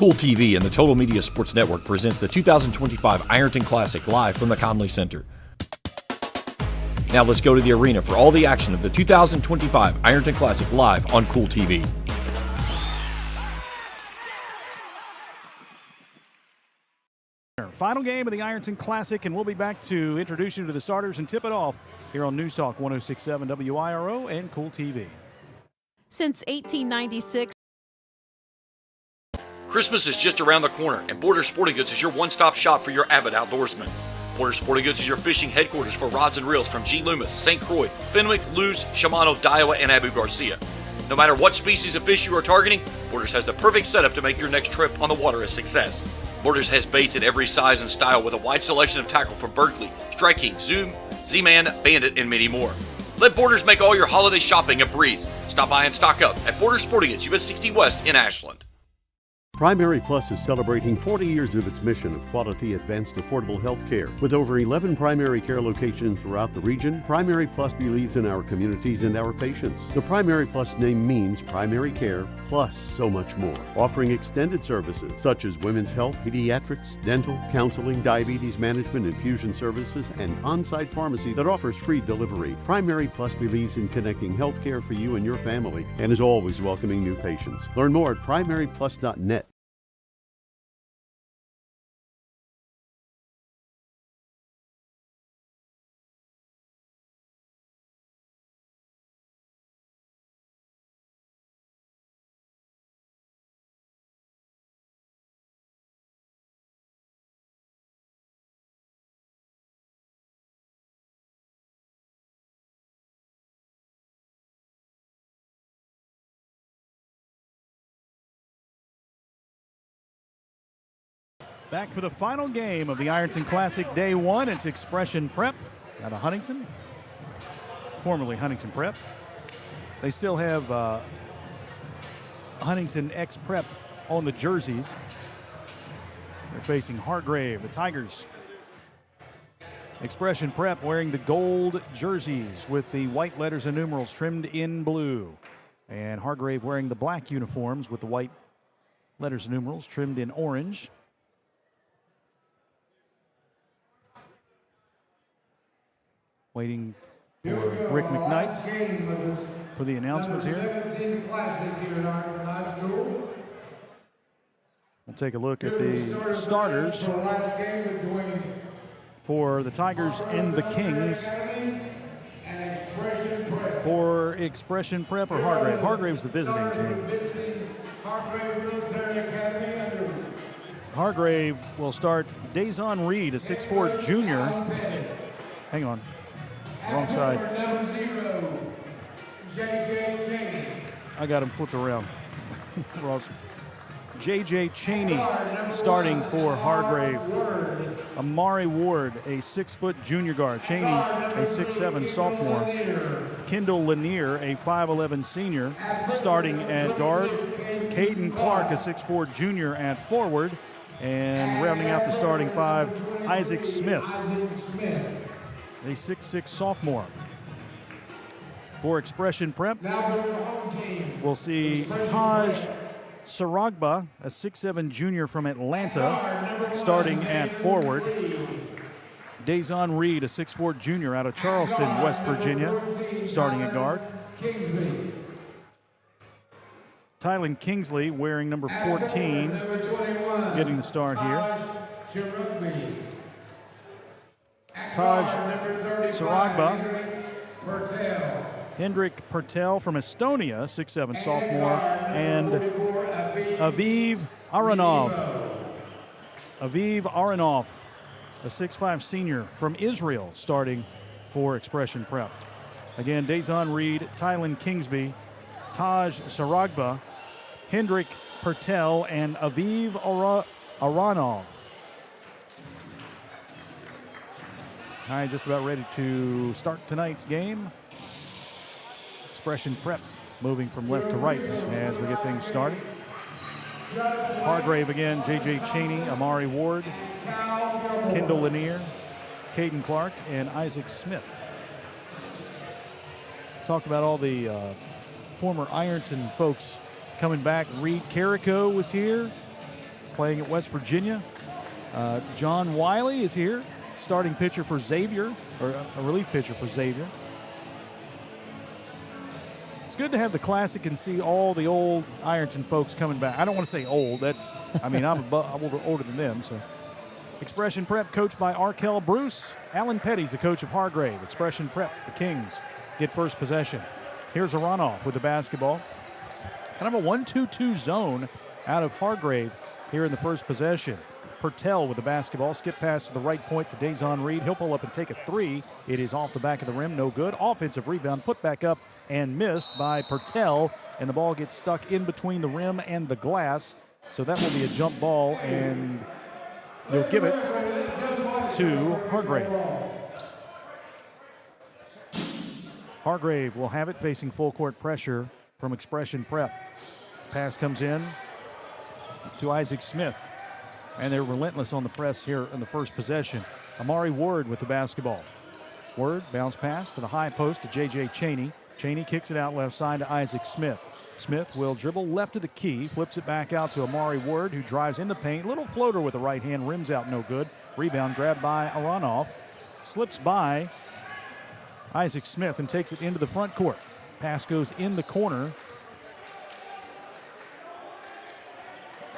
Kool TV and the Total Media Sports Network presents the 2025 Ironton Classic live from the Conley Center. Now let's go to the arena for all the action of the 2025 Ironton Classic live on Kool TV. Final game of the Ironton Classic, and we'll be back to introduce you to the starters and tip it off here on News Talk 106.7 WIRO and Kool TV. Since 1896, Christmas is just around the corner, and Borders Sporting Goods is your one-stop shop for your avid outdoorsman. Borders Sporting Goods is your fishing headquarters for rods and reels from G. Loomis, St. Croix, Fenwick, Lewes, Shimano, Daiwa, and Abu Garcia. No matter what species of fish you are targeting, Borders has the perfect setup to make your next trip on the water a success. Borders has baits in every size and style with a wide selection of tackle from Berkley, Strike King, Zoom, Z-Man, Bandit, and many more. Let Borders make all your holiday shopping a breeze. Stop by and stock up at Borders Sporting Goods, US 60 West in Ashland. Primary Plus is celebrating 40 years of its mission of quality, advanced, affordable health care. With over 11 primary care locations throughout the region, Primary Plus believes in our communities and our patients. The Primary Plus name means primary care plus so much more, offering extended services such as women's health, pediatrics, dental, counseling, diabetes management, infusion services, and on-site pharmacy that offers free delivery. Primary Plus believes in connecting health care for you and your family and is always welcoming new patients. Learn more at primaryplus.net. Back for the final game of the Ironton Classic Day 1. It's Expression Prep out of Huntington, formerly Huntington Prep. They still have Huntington X Prep on the jerseys. They're facing Hargrave, the Tigers. Expression Prep wearing the gold jerseys with the white letters and numerals trimmed in blue. And Hargrave wearing the black uniforms with the white letters and numerals trimmed in orange. Waiting for Rick McKnight for the announcements here. We'll take a look at the starters for the Tigers and the Kings. For Expression Prep or Hargrave. Hargrave's the visiting team. Hargrave will start Dazon Reed, a 6'4 junior. Hang on. Wrong side. I got him flipped around. J.J. Cheney starting for Hargrave. Amari Ward, a 6' junior guard. Cheney, a 6'7 sophomore. Kendall Lanier, a 5'11 senior, starting at guard. Caden Clark, a 6'4 junior at forward. And rounding out the starting five, Isaac Smith, a 6'6 sophomore. For Expression Prep, we'll see Taj Saragba, a 6'7 junior from Atlanta, starting at forward. Dazon Reed, a 6'4 junior out of Charleston, West Virginia, starting at guard. Tylen Kingsley, wearing number 14, getting the start here. Taj Saragba, Hendrik Pertel from Estonia, 6'7 sophomore, and Aviv Aronov. Aviv Aronov, a 6'5 senior from Israel, starting for Expression Prep. Again, Dazon Reed, Tylen Kingsby, Taj Saragba, Hendrik Pertel, and Aviv Aronov. All right, just about ready to start tonight's game. Expression Prep moving from left to right as we get things started. Hargrave again, J.J. Cheney, Amari Ward, Kendall Lanier, Caden Clark, and Isaac Smith. Talked about all the former Ironton folks coming back. Reed Carrico was here. playing at West Virginia. John Wiley is here, starting pitcher for Xavier, or a relief pitcher for Xavier. It's good to have the Classic and see all the old Ironton folks coming back. I don't want to say old. I'm older than them. So, Expression Prep coached by Arkell Bruce. Alan Petty's the coach of Hargrave. Expression Prep, the Kings get first possession. Here's a runoff with the basketball. Kind of a 1-2-2 zone out of Hargrave here in the first possession. Pertell with the basketball. Skip pass to the right point to Dazon Reed. He'll pull up and take a three. It is off the back of the rim. No good. Offensive rebound. Put back up and missed by Pertell. And the ball gets stuck in between the rim and the glass. So that will be a jump ball, and you'll give it to Hargrave. Hargrave will have it, facing full court pressure from Expression Prep. Pass comes in to Isaac Smith. And they're relentless on the press here in the first possession. Amari Ward with the basketball. Ward bounce pass to the high post to J.J. Chaney. Chaney kicks it out left side to Isaac Smith. Smith will dribble left of the key, flips it back out to Amari Ward, who drives in the paint. Little floater with the right hand, rims out no good. Rebound grabbed by Aronoff. Slips by Isaac Smith and takes it into the front court. Pass goes in the corner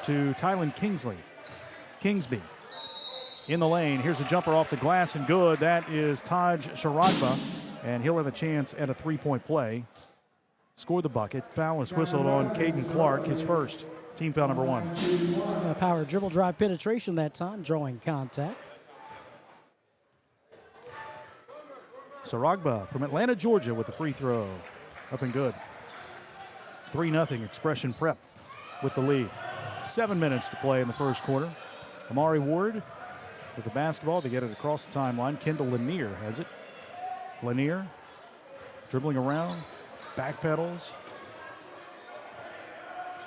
to Tylen Kingsby. In the lane, here's a jumper off the glass and good. That is Taj Sharagba, and he'll have a chance at a three-point play. Score the bucket. Foul is whistled on Caden Clark, his first. Team foul number 1. Power dribble drive penetration that time, drawing contact. Sharagba from Atlanta, Georgia with the free throw. Up and good. 3-0 Expression Prep with the lead. 7 minutes to play in the first quarter. Amari Ward with the basketball to get it across the timeline. Kendall Lanier has it. Lanier dribbling around, backpedals.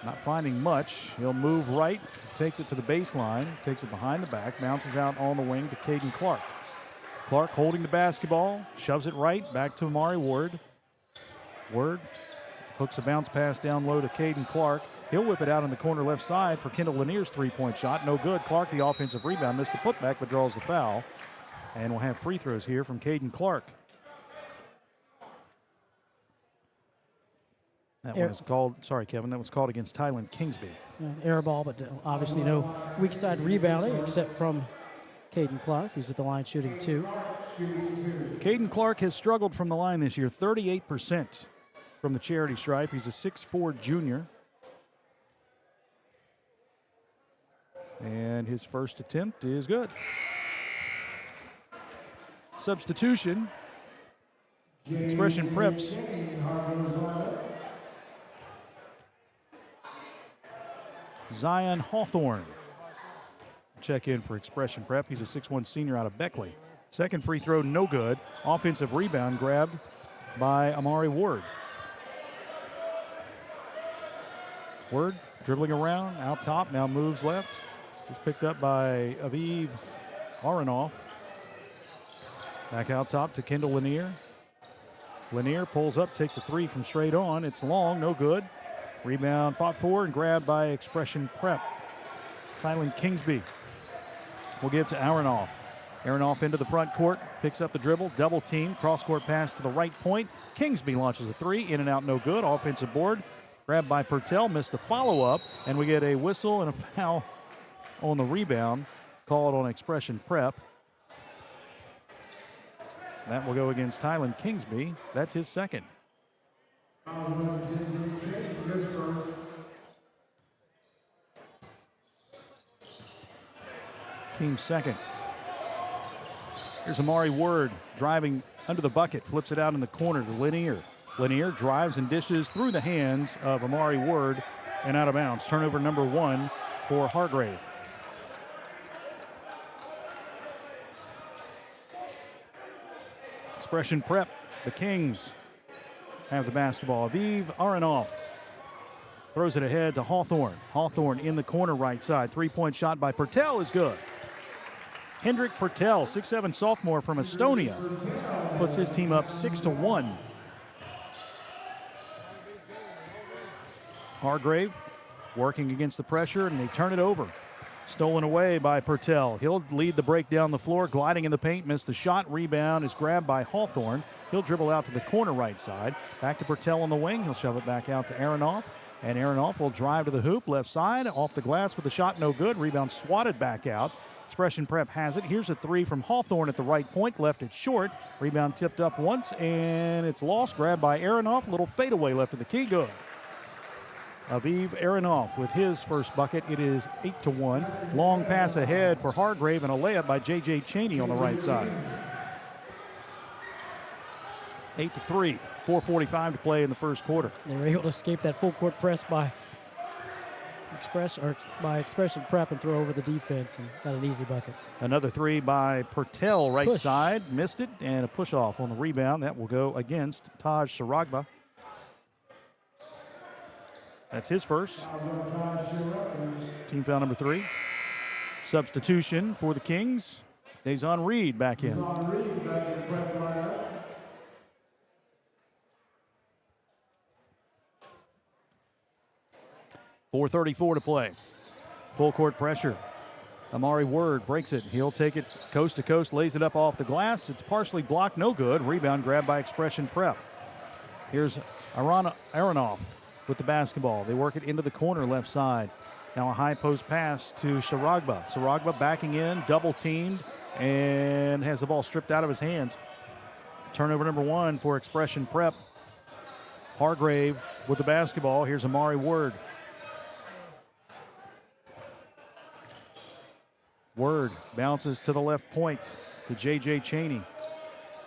Not finding much. He'll move right, takes it to the baseline, takes it behind the back, bounces out on the wing to Caden Clark. Clark holding the basketball, shoves it right, back to Amari Ward. Ward hooks a bounce pass down low to Caden Clark. He'll whip it out in the corner left side for Kendall Lanier's three-point shot. No good. Clark, the offensive rebound, missed the putback but draws the foul. And we'll have free throws here from Caden Clark. That one is called, sorry, Kevin, that was called against Tylen Kingsby. Air ball, but obviously no weak side rebounding except from Caden Clark, who's at the line shooting 2. Caden Clark has struggled from the line this year, 38% from the charity stripe. He's a 6'4" junior. And his first attempt is good. Substitution. Expression Preps. Zion Hawthorne. Check in for Expression Prep. He's a 6'1" senior out of Beckley. Second free throw, no good. Offensive rebound grabbed by Amari Ward. Ward dribbling around, out top, now moves left. He's picked up by Aviv Aronoff. Back out top to Kendall Lanier. Lanier pulls up, takes a three from straight on. It's long, no good. Rebound fought for and grabbed by Expression Prep. Tylen Kingsby will give to Aronoff. Aronoff into the front court, picks up the dribble, double team, cross-court pass to the right point. Kingsby launches a three, in and out, no good. Offensive board, grabbed by Pertell, missed the follow-up, and we get a whistle and a foul on the rebound, called on Expression Prep. That will go against Tylen Kingsby. That's his second. Team's second. Here's Amari Ward driving under the bucket, flips it out in the corner to Lanier. Lanier drives and dishes through the hands of Amari Ward and out of bounds. Turnover number 1 for Hargrave. Expression Prep, the Kings have the basketball. Aviv Aronoff throws it ahead to Hawthorne. Hawthorne in the corner right side. Three-point shot by Pertell is good. Hendrik Pertell, 6'7" sophomore from Estonia, puts his team up 6-1. Hargrave working against the pressure, and they turn it over. Stolen away by Pertell. He'll lead the break down the floor, gliding in the paint, missed the shot. Rebound is grabbed by Hawthorne. He'll dribble out to the corner right side. Back to Pertell on the wing. He'll shove it back out to Aronoff. And Aronoff will drive to the hoop, left side, off the glass with the shot, no good. Rebound swatted back out. Expression Prep has it. Here's a three from Hawthorne at the right point, left it short. Rebound tipped up once, and it's lost. Grabbed by Aronoff. Little fadeaway left of the key, good. Aviv Aronoff with his first bucket. It is 8-1. Long pass ahead for Hargrave and a layup by J.J. Chaney on the right side. 8-3. 4:45 to play in the first quarter. They were able to escape that full court press by Expression Prep and throw over the defense and got an easy bucket. Another three by Pertell, right Push. side. Missed it, and a push off on the rebound. That will go against Taj Saragba. That's his first. Team foul number 3. Substitution for the Kings. Dazon Reed back in. 4:34 to play. Full court pressure. Amari Word breaks it. He'll take it coast to coast, lays it up off the glass. It's partially blocked, no good. Rebound grabbed by Expression Prep. Here's Aronoff with the basketball. They work it into the corner left side. Now a high post pass to Saragba. Saragba backing in, double teamed, and has the ball stripped out of his hands. Turnover number 1 for Expression Prep. Hargrave with the basketball. Here's Amari Word. Word bounces to the left point to J.J. Chaney.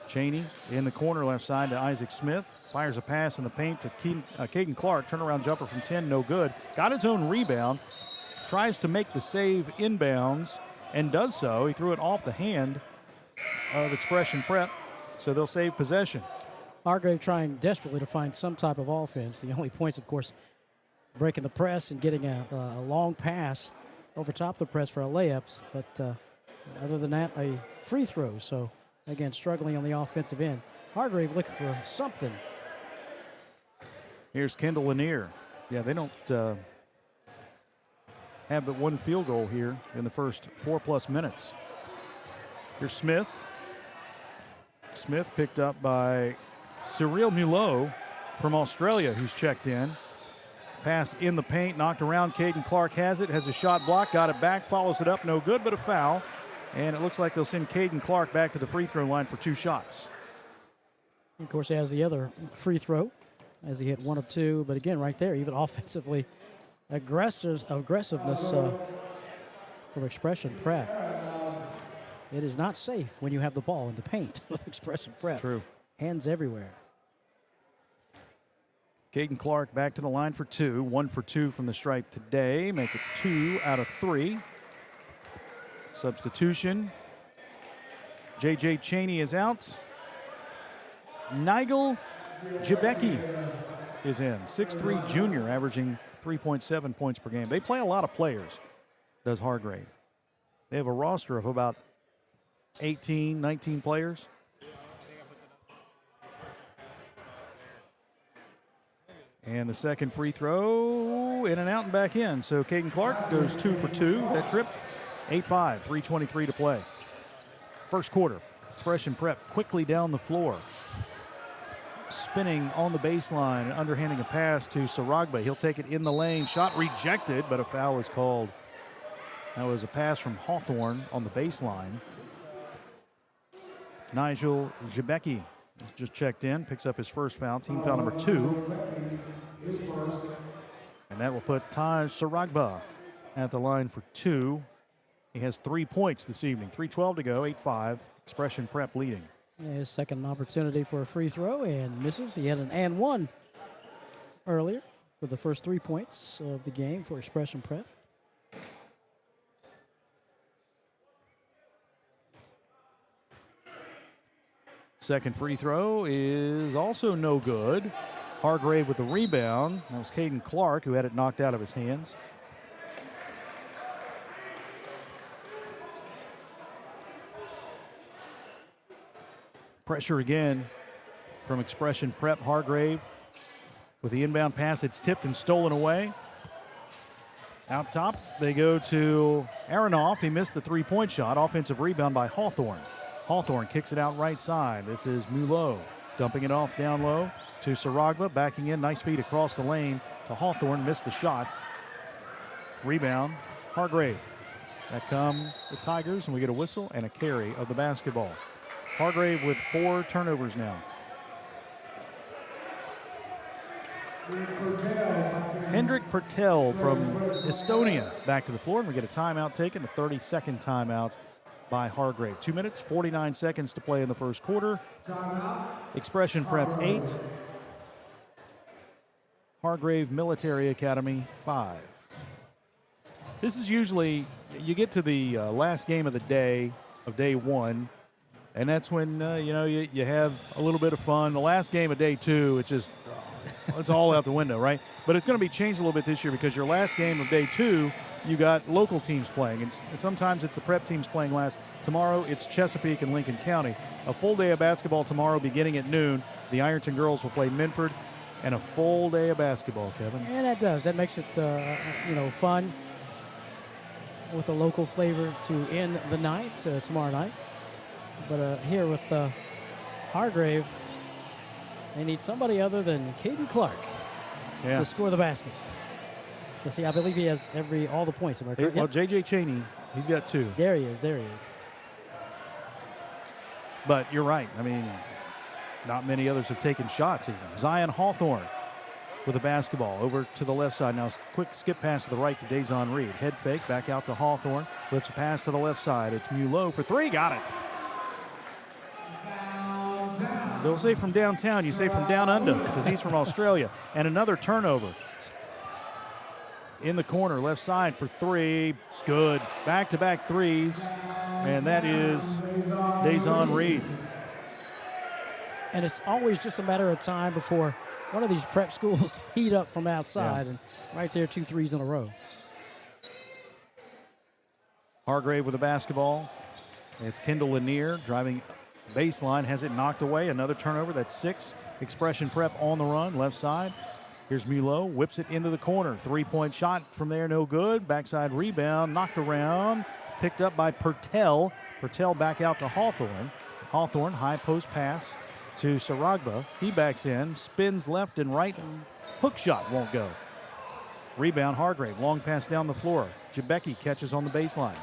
Chaney in the corner left side to Isaac Smith. Fires a pass in the paint to Caden Clark. Turnaround jumper from 10, no good. Got his own rebound. Tries to make the save inbounds and does so. He threw it off the hand of Expression Prep, so they'll save possession. Hargrave trying desperately to find some type of offense. The only points, of course, breaking the press and getting a long pass over top the press for a layups, but other than that, a free throw. So, again, struggling on the offensive end. Hargrave looking for something. Here's Kendall Lanier. Yeah, they don't have but one field goal here in the first 4+ minutes. Here's Smith. Smith picked up by Cyril Mulot from Australia, who's checked in. Pass in the paint, knocked around. Caden Clark has it, has a shot block, got it back, follows it up, no good, but a foul. And it looks like they'll send Caden Clark back to the free throw line for 2 shots. Of course, he has the other free throw as he hit 1 of 2. But again, right there, even offensively, aggressiveness from Expression Prep. It is not safe when you have the ball in the paint with Expression Prep. True. Hands everywhere. Caden Clark back to the line for 2. 1 for 2 from the stripe today. Make it 2 out of 3. Substitution. J.J. Chaney is out. Nigel Jebecki is in. 6'3" junior, averaging 3.7 points per game. They play a lot of players, does Hargrave. They have a roster of about 18, 19 players. And the second free throw, in and out and back in. So Caden Clark goes 2 for 2 that trip. 8-5, 3:23 to play. First quarter, Expression Prep quickly down the floor. Spinning on the baseline, underhanding a pass to Saragba. He'll take it in the lane. Shot rejected, but a foul is called. That was a pass from Hawthorne on the baseline. Nigel Jebecki just checked in, picks up his first foul, team foul number 2. And that will put Taj Saragba at the line for 2. He has 3 points this evening. 3:12 to go, 8-5. Expression Prep leading. His second opportunity for a free throw and misses. He had an and 1 earlier for the first 3 points of the game for Expression Prep. Second free throw is also no good. Hargrave with the rebound. That was Caden Clark who had it knocked out of his hands. Pressure again from Expression Prep. Hargrave with the inbound pass. It's tipped and stolen away. Out top, they go to Aronoff. He missed the three-point shot. Offensive rebound by Hawthorne. Hawthorne kicks it out right side. This is Mulot dumping it off down low to Saragba. Backing in, nice feed across the lane to Hawthorne. Missed the shot. Rebound, Hargrave. That come the Tigers, and we get a whistle and a carry of the basketball. Hargrave with 4 turnovers now. Hendrik Pertel from Estonia back to the floor, and we get a timeout taken, a 30-second timeout by Hargrave. 2 minutes, 49 seconds to play in the first quarter. Expression Prep 8. Hargrave Military Academy 5. This is usually, you get to the last game of the day, of day 1, and that's when, you have a little bit of fun. The last game of day 2, it's just, it's all out the window, right? But it's going to be changed a little bit this year because your last game of day 2, you got local teams playing. And sometimes it's the prep teams playing last. Tomorrow, it's Chesapeake and Lincoln County. A full day of basketball tomorrow beginning at noon. The Ironton girls will play Minford. And a full day of basketball, Kevin. Yeah, that does. That makes it, fun with a local flavor to end the night, tomorrow night. But here with Hargrave, they need somebody other than Caden Clark to score the basket. You see, I believe he has all the points. Am I correct? Well, J.J. Cheney, he's got 2. There he is. But you're right. I mean, not many others have taken shots even. Zion Hawthorne with the basketball over to the left side. Now, quick skip pass to the right to Dazon Reed. Head fake, back out to Hawthorne. Flips a pass to the left side. It's Mulot for 3. Got it. Don't say from downtown, you say from down under because he's from Australia. And another turnover. In the corner, left side for 3. Good. Back-to-back threes. And that is Dazon Reed. And it's always just a matter of time before one of these prep schools heat up from outside. And right there, 2 threes in a row. Hargrave with the basketball. It's Kendall Lanier driving baseline, has it knocked away. Another turnover, that's 6. Expression Prep on the run, left side. Here's Mulot, whips it into the corner. 3-point shot from there, no good. Backside rebound, knocked around, picked up by Pertel. Pertel back out to Hawthorne. Hawthorne, high post pass to Saragba. He backs in, spins left and right, and hook shot won't go. Rebound, Hargrave, long pass down the floor. Jebecki catches on the baseline.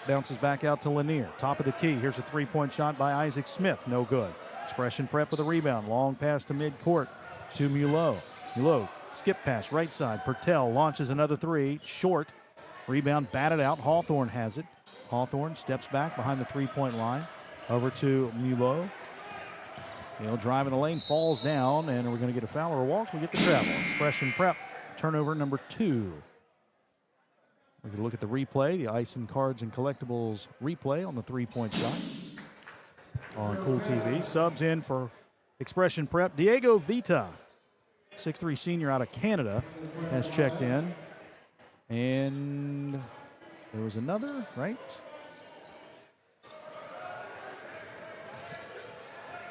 Bounces back out to Lanier. Top of the key. Here's a 3-point shot by Isaac Smith. No good. Expression Prep with a rebound. Long pass to midcourt to Mulot. Mulot, skip pass, right side. Pertel launches another 3. Short. Rebound batted out. Hawthorne has it. Hawthorne steps back behind the 3-point line. Over to Mulot. He'll drive in the lane, falls down, and we're going to get a foul or a walk. We get the travel. Expression Prep, turnover number 2. We can look at the replay, the Ice and Cards and Collectibles replay on the 3-point shot on Kool TV. Subs in for Expression Prep. Diego Vita, 6'3" senior out of Canada, has checked in. And there was another, right?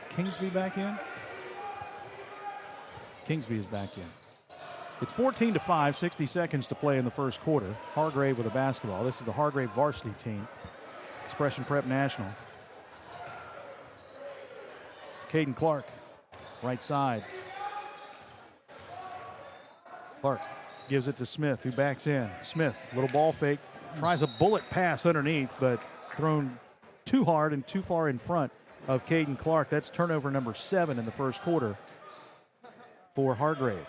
Kingsby back in? Kingsby is back in. It's 14-5, 60 seconds to play in the first quarter. Hargrave with a basketball. This is the Hargrave varsity team. Expression Prep National. Caden Clark, right side. Clark gives it to Smith, who backs in. Smith, little ball fake, tries a bullet pass underneath, but thrown too hard and too far in front of Caden Clark. That's turnover number 7 in the first quarter for Hargrave.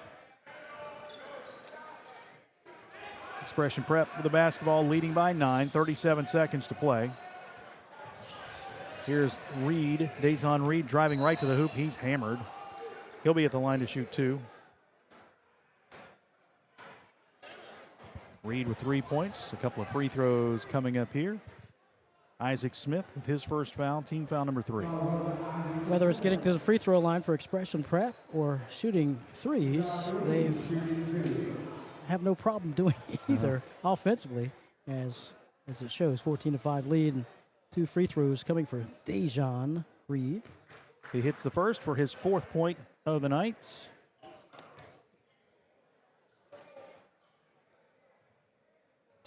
Expression Prep with the basketball, leading by 9, 37 seconds to play. Here's Reed, Dazon Reed driving right to the hoop. He's hammered. He'll be at the line to shoot 2. Reed with 3 points, a couple of free throws coming up here. Isaac Smith with his first foul, team foul number 3. Whether it's getting to the free throw line for Expression Prep or shooting threes, they have no problem doing either offensively, as it shows. 14-5 lead and 2 free throws coming for Dazon Reed. He hits the first for his 4th point of the night.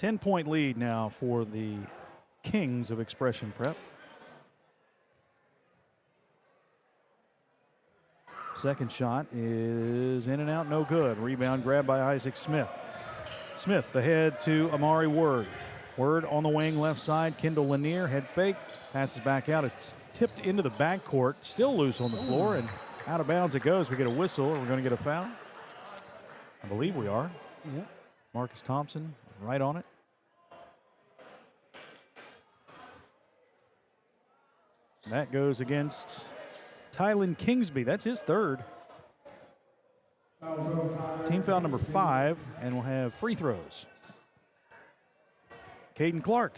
10-point lead now for the Kings of Expression Prep. Second shot is in and out, no good. Rebound grabbed by Isaac Smith. Smith ahead to Amari Word. Word on the wing left side. Kendall Lanier, head fake, passes back out. It's tipped into the backcourt, still loose on the floor, and out of bounds it goes. We get a whistle. We're going to get a foul. I believe we are. Yeah. Marcus Thompson right on it. That goes against Tylen Kingsby. That's his third. Team foul number 5, and we'll have free throws. Caden Clark.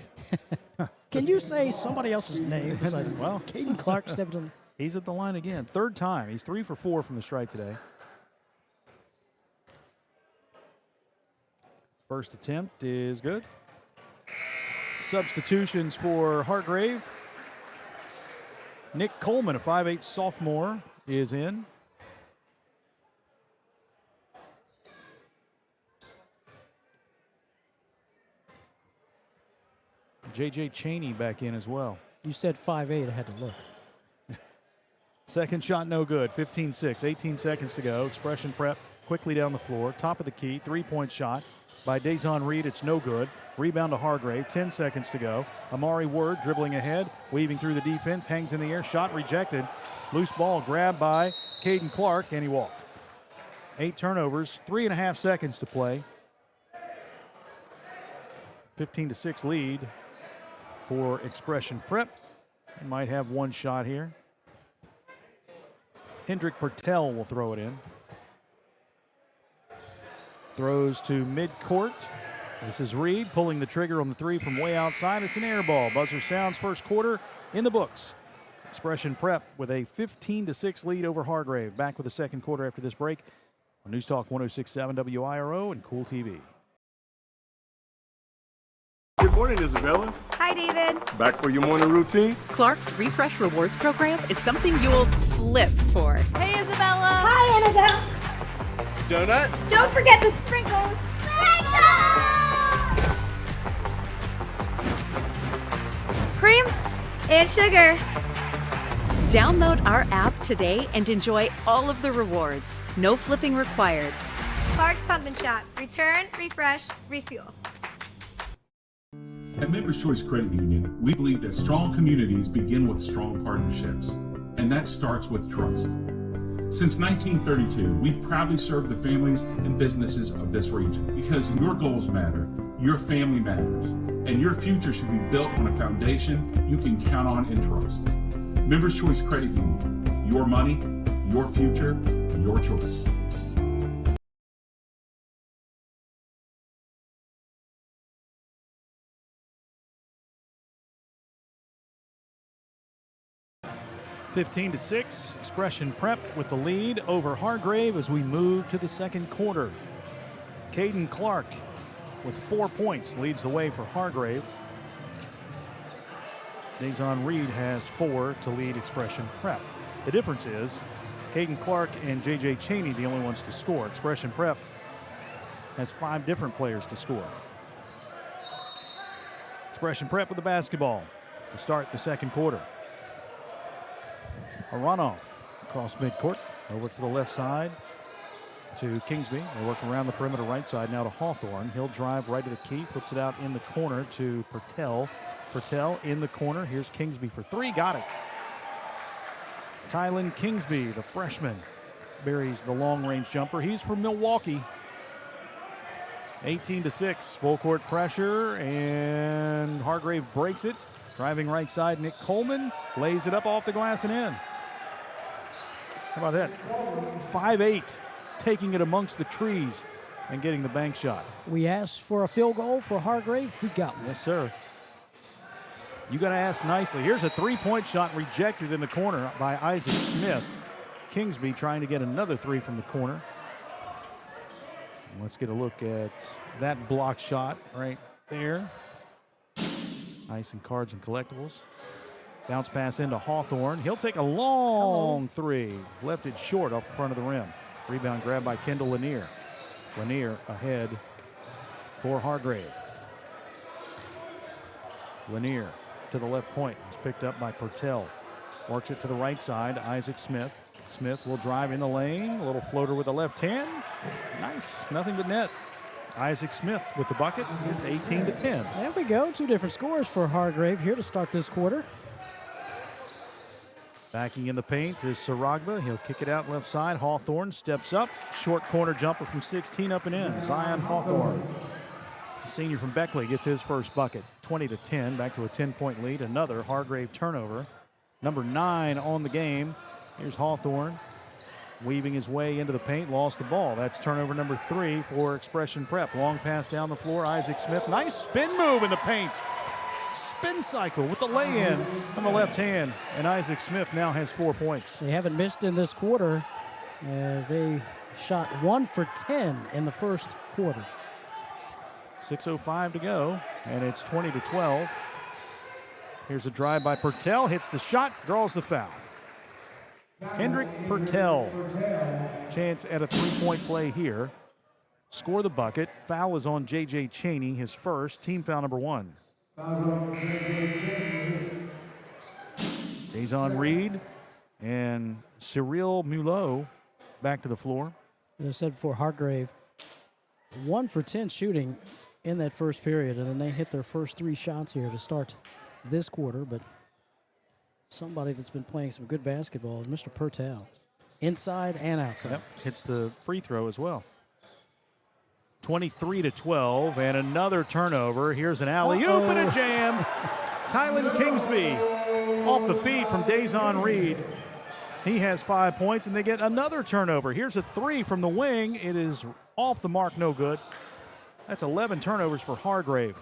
Can you say somebody else's name besides Well, Caden Clark stepped on? he's at the line again. Third time. He's 3 for 4 from the stripe today. First attempt is good. Substitutions for Hargrave. Nick Coleman, a 5'8" sophomore, is in. J.J. Chaney back in as well. You said 5'8", I had to look. Second shot no good, 15-6, 18 seconds to go. Expression Prep quickly down the floor. Top of the key, three-point shot by Dazon Reed. It's no good. Rebound to Hargrave, 10 seconds to go. Amari Word dribbling ahead, weaving through the defense, hangs in the air, shot rejected. Loose ball grabbed by Caden Clark, and he walked. 8 turnovers, 3.5 seconds to play. 15-6 lead for Expression Prep. They might have one shot here. Hendrick Pertell will throw it in. Throws to midcourt. This is Reed pulling the trigger on the three from way outside. It's an air ball. Buzzer sounds, first quarter in the books. Expression Prep with a 15-6 lead over Hargrave. Back with the second quarter after this break on News Talk 106.7 WIRO and Kool TV. Good morning, Isabella. Hi, David. Back for your morning routine? Clark's Refresh Rewards program is something you'll flip for. Hey, Isabella. Hi, Annabelle. Donut? Don't forget the sprinkles. Cream and sugar. Download our app today and enjoy all of the rewards. No flipping required. Clark's Pump and Shop. Return, refresh, refuel. At Members Choice Credit Union, we believe that strong communities begin with strong partnerships, and that starts with trust. Since 1932, we've proudly served the families and businesses of this region because your goals matter, your family matters, and your future should be built on a foundation you can count on and trust. Members Choice Credit Union, your money, your future, your choice. $15 to 6. Expression Prep with the lead over Hargrave as we move to the second quarter. Caden Clark with 4 points leads the way for Hargrave. Dazon Reed has 4 to lead Expression Prep. The difference is Caden Clark and J.J. Chaney the only ones to score. Expression Prep has 5 different players to score. Expression Prep with the basketball to start the second quarter. A runoff across midcourt, over to the left side to Kingsby. They work around the perimeter right side now to Hawthorne. He'll drive right to the key, puts it out in the corner to Pertell. Pertell in the corner. Here's Kingsby for 3, got it. Tylen Kingsby, the freshman, buries the long-range jumper. He's from Milwaukee. 18 to 6, full court pressure, and Hargrave breaks it. Driving right side, Nick Coleman lays it up off the glass and in. How about that? 5'8", taking it amongst the trees and getting the bank shot. We asked for a field goal for Hargrave. We got one. Yes, sir. You got to ask nicely. Here's a 3-point shot rejected in the corner by Isaac Smith. Kingsby trying to get another 3 from the corner. Let's get a look at that block shot right there. Ice and cards and collectibles. Bounce pass into Hawthorne. He'll take a long 3. Left it short off the front of the rim. Rebound grabbed by Kendall Lanier. Lanier ahead for Hargrave. Lanier to the left point. It's picked up by Purtell. Works it to the right side. Isaac Smith. Smith will drive in the lane. A little floater with the left hand. Nice. Nothing but net. Isaac Smith with the bucket. It's 18-10. There we go. 2 different scores for Hargrave here to start this quarter. Backing in the paint is Saragba. He'll kick it out left side. Hawthorne steps up. Short corner jumper from 16 up and in. Zion Hawthorne, the senior from Beckley, gets his first bucket. 20-10, back to a 10-point lead. Another Hargrave turnover. Number 9 on the game. Here's Hawthorne weaving his way into the paint. Lost the ball. That's turnover number 3 for Expression Prep. Long pass down the floor. Isaac Smith. Nice spin move in the paint. Spin cycle with the lay-in on the left hand. And Isaac Smith now has 4 points. They haven't missed in this quarter as they shot 1 for 10 in the first quarter. 6:05 to go, and it's 20-12. Here's a drive by Purtell. Hits the shot, draws the foul. Hendrick Purtell. Chance at a 3-point play here. Score the bucket. Foul is on J.J. Chaney, his first. Team foul number 1. Dazon Reed and Cyril Mulot back to the floor. As I said before, Hargrave 1 for 10 shooting in that first period, and then they hit their first 3 shots here to start this quarter. But somebody that's been playing some good basketball is Mr. Purtell, inside and outside. Yep, hits the free throw as well. 23-12, and another turnover. Here's an alley-oop and a jam. Tylen Kingsby off the feed from Dazon Reed. He has 5 points, and they get another turnover. Here's a 3 from the wing. It is off the mark, no good. That's 11 turnovers for Hargrave.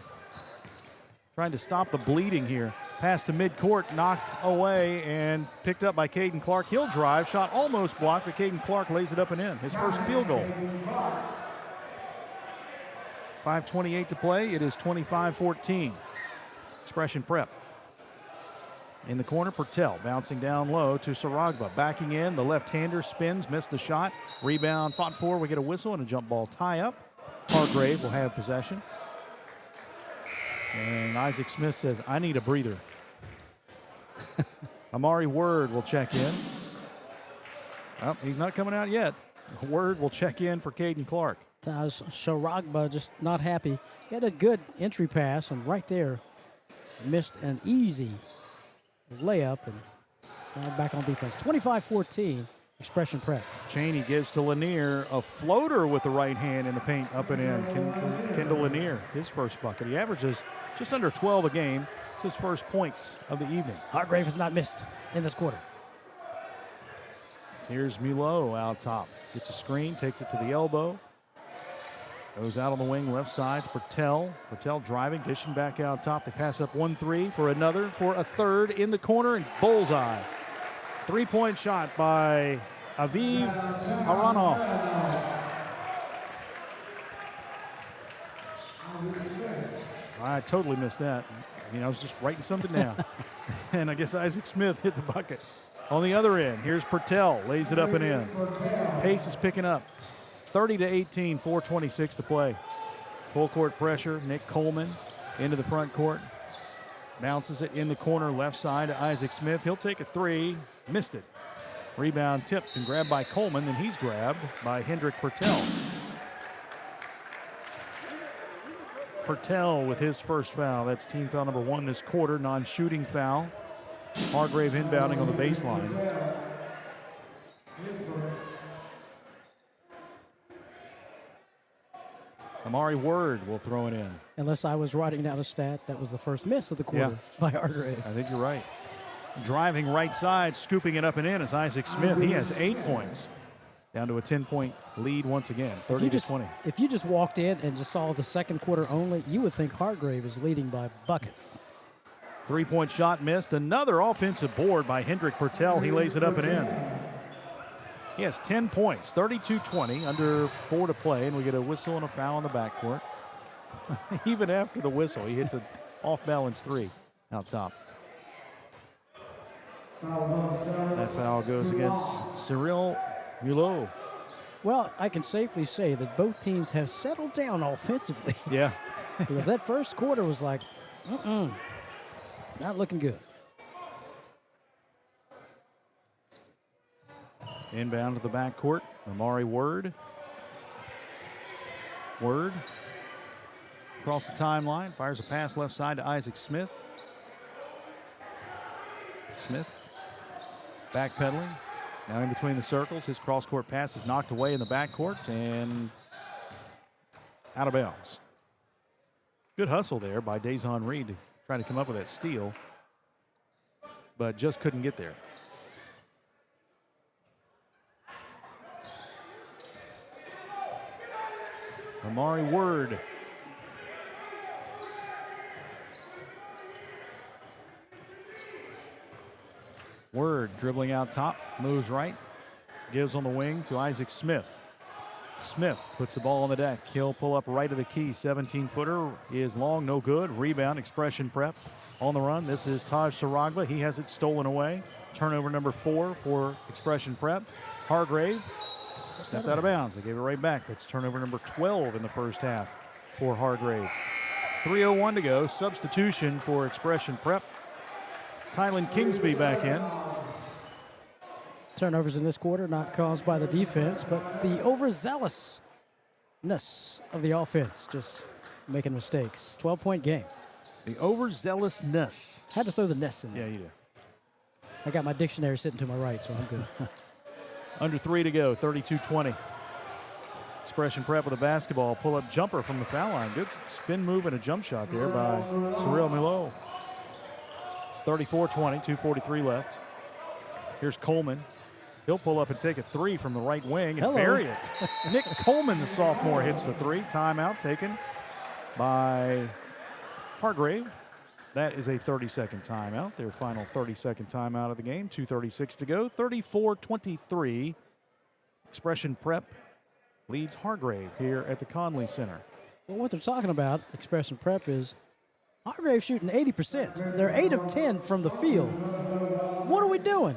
Trying to stop the bleeding here. Pass to midcourt, knocked away and picked up by Caden Clark. He'll drive, shot almost blocked, but Caden Clark lays it up and in. His first field goal. 5:28 to play. It is 25-14. Expression Prep. In the corner, Purtell bouncing down low to Saragba. Backing in, the left-hander spins, missed the shot. Rebound, fought for. We get a whistle and a jump ball tie-up. Hargrave will have possession. And Isaac Smith says, I need a breather. Amari Word will check in. Oh, he's not coming out yet. Word will check in for Caden Clark. Saragba just not happy. He had a good entry pass, and right there missed an easy layup, and now back on defense. 25-14, Expression Prep. Chaney gives to Lanier, a floater with the right hand in the paint, up and in. Kendall Lanier, his first bucket. He averages just under 12 a game. It's his first points of the evening. Hargrave has not missed in this quarter. Here's Mulot out top. Gets a screen, takes it to the elbow. Goes out on the wing, left side to Purtell. Purtell driving, dishing back out top. They pass up 1-3 for another, for a third in the corner, and bullseye. 3-point shot by Aviv Aronov. I totally missed that. I was just writing something down. And I guess Isaac Smith hit the bucket. On the other end, here's Purtell, lays it up and in. Pace is picking up. 30-18, 4:26 to play. Full court pressure. Nick Coleman into the front court. Bounces it in the corner left side to Isaac Smith. He'll take a 3. Missed it. Rebound tipped and grabbed by Coleman. Then he's grabbed by Hendrick Purtell. Purtell with his first foul. That's team foul number 1 this quarter. Non-shooting foul. Hargrave inbounding on the baseline. Amari Word will throw it in. Unless I was writing down a stat, that was the first miss of the quarter by Hargrave. I think you're right. Driving right side, scooping it up and in is Isaac Smith. He has 8 points. Down to a 10-point lead once again, 30-20. If you just walked in and just saw the second quarter only, you would think Hargrave is leading by buckets. 3-point shot missed. Another offensive board by Hendrick Purtell. He lays it up and in. He has 10 points, 32-20, under 4 to play, and we get a whistle and a foul in the backcourt. Even after the whistle, he hits an off-balance 3 out top. That foul goes against Cyril Mulot. Well, I can safely say that both teams have settled down offensively. Yeah. Because that first quarter was like, Not looking good. Inbound to the backcourt. Amari Word. Word across the timeline. Fires a pass left side to Isaac Smith. Smith backpedaling. Now in between the circles. His cross-court pass is knocked away in the backcourt and out of bounds. Good hustle there by Dazon Reed to try to come up with that steal, but just couldn't get there. Amari Word. Word dribbling out top, moves right, gives on the wing to Isaac Smith. Smith puts the ball on the deck. He'll pull up right of the key. 17-footer is long, no good. Rebound, Expression Prep on the run. This is Taj Saragba. He has it stolen away. Turnover number 4 for Expression Prep. Hargrave stepped out of bounds. They gave it right back. That's turnover number 12 in the first half for Hargrave. 3:01 to go. Substitution for Expression Prep. Tylen Kingsby back in. Turnovers in this quarter not caused by the defense, but the overzealousness of the offense, just making mistakes. 12-point game. The overzealousness. Had to throw the ness in there. Yeah, you do. I got my dictionary sitting to my right, so I'm good. Under 3 to go, 32-20. Expression Prep with a basketball. Pull-up jumper from the foul line. Good spin move and a jump shot there by Cyril Milo. 34-20, 2:43 left. Here's Coleman. He'll pull up and take a 3 from the right wing and bury it. Nick Coleman, the sophomore, hits the 3. Timeout taken by Hargrave. That is a 30-second timeout. Their final 30-second timeout of the game. 2:36 to go. 34-23. Expression Prep leads Hargrave here at the Conley Center. Well, what they're talking about, Expression Prep, is Hargrave shooting 80%. They're 8 of 10 from the field. What are we doing?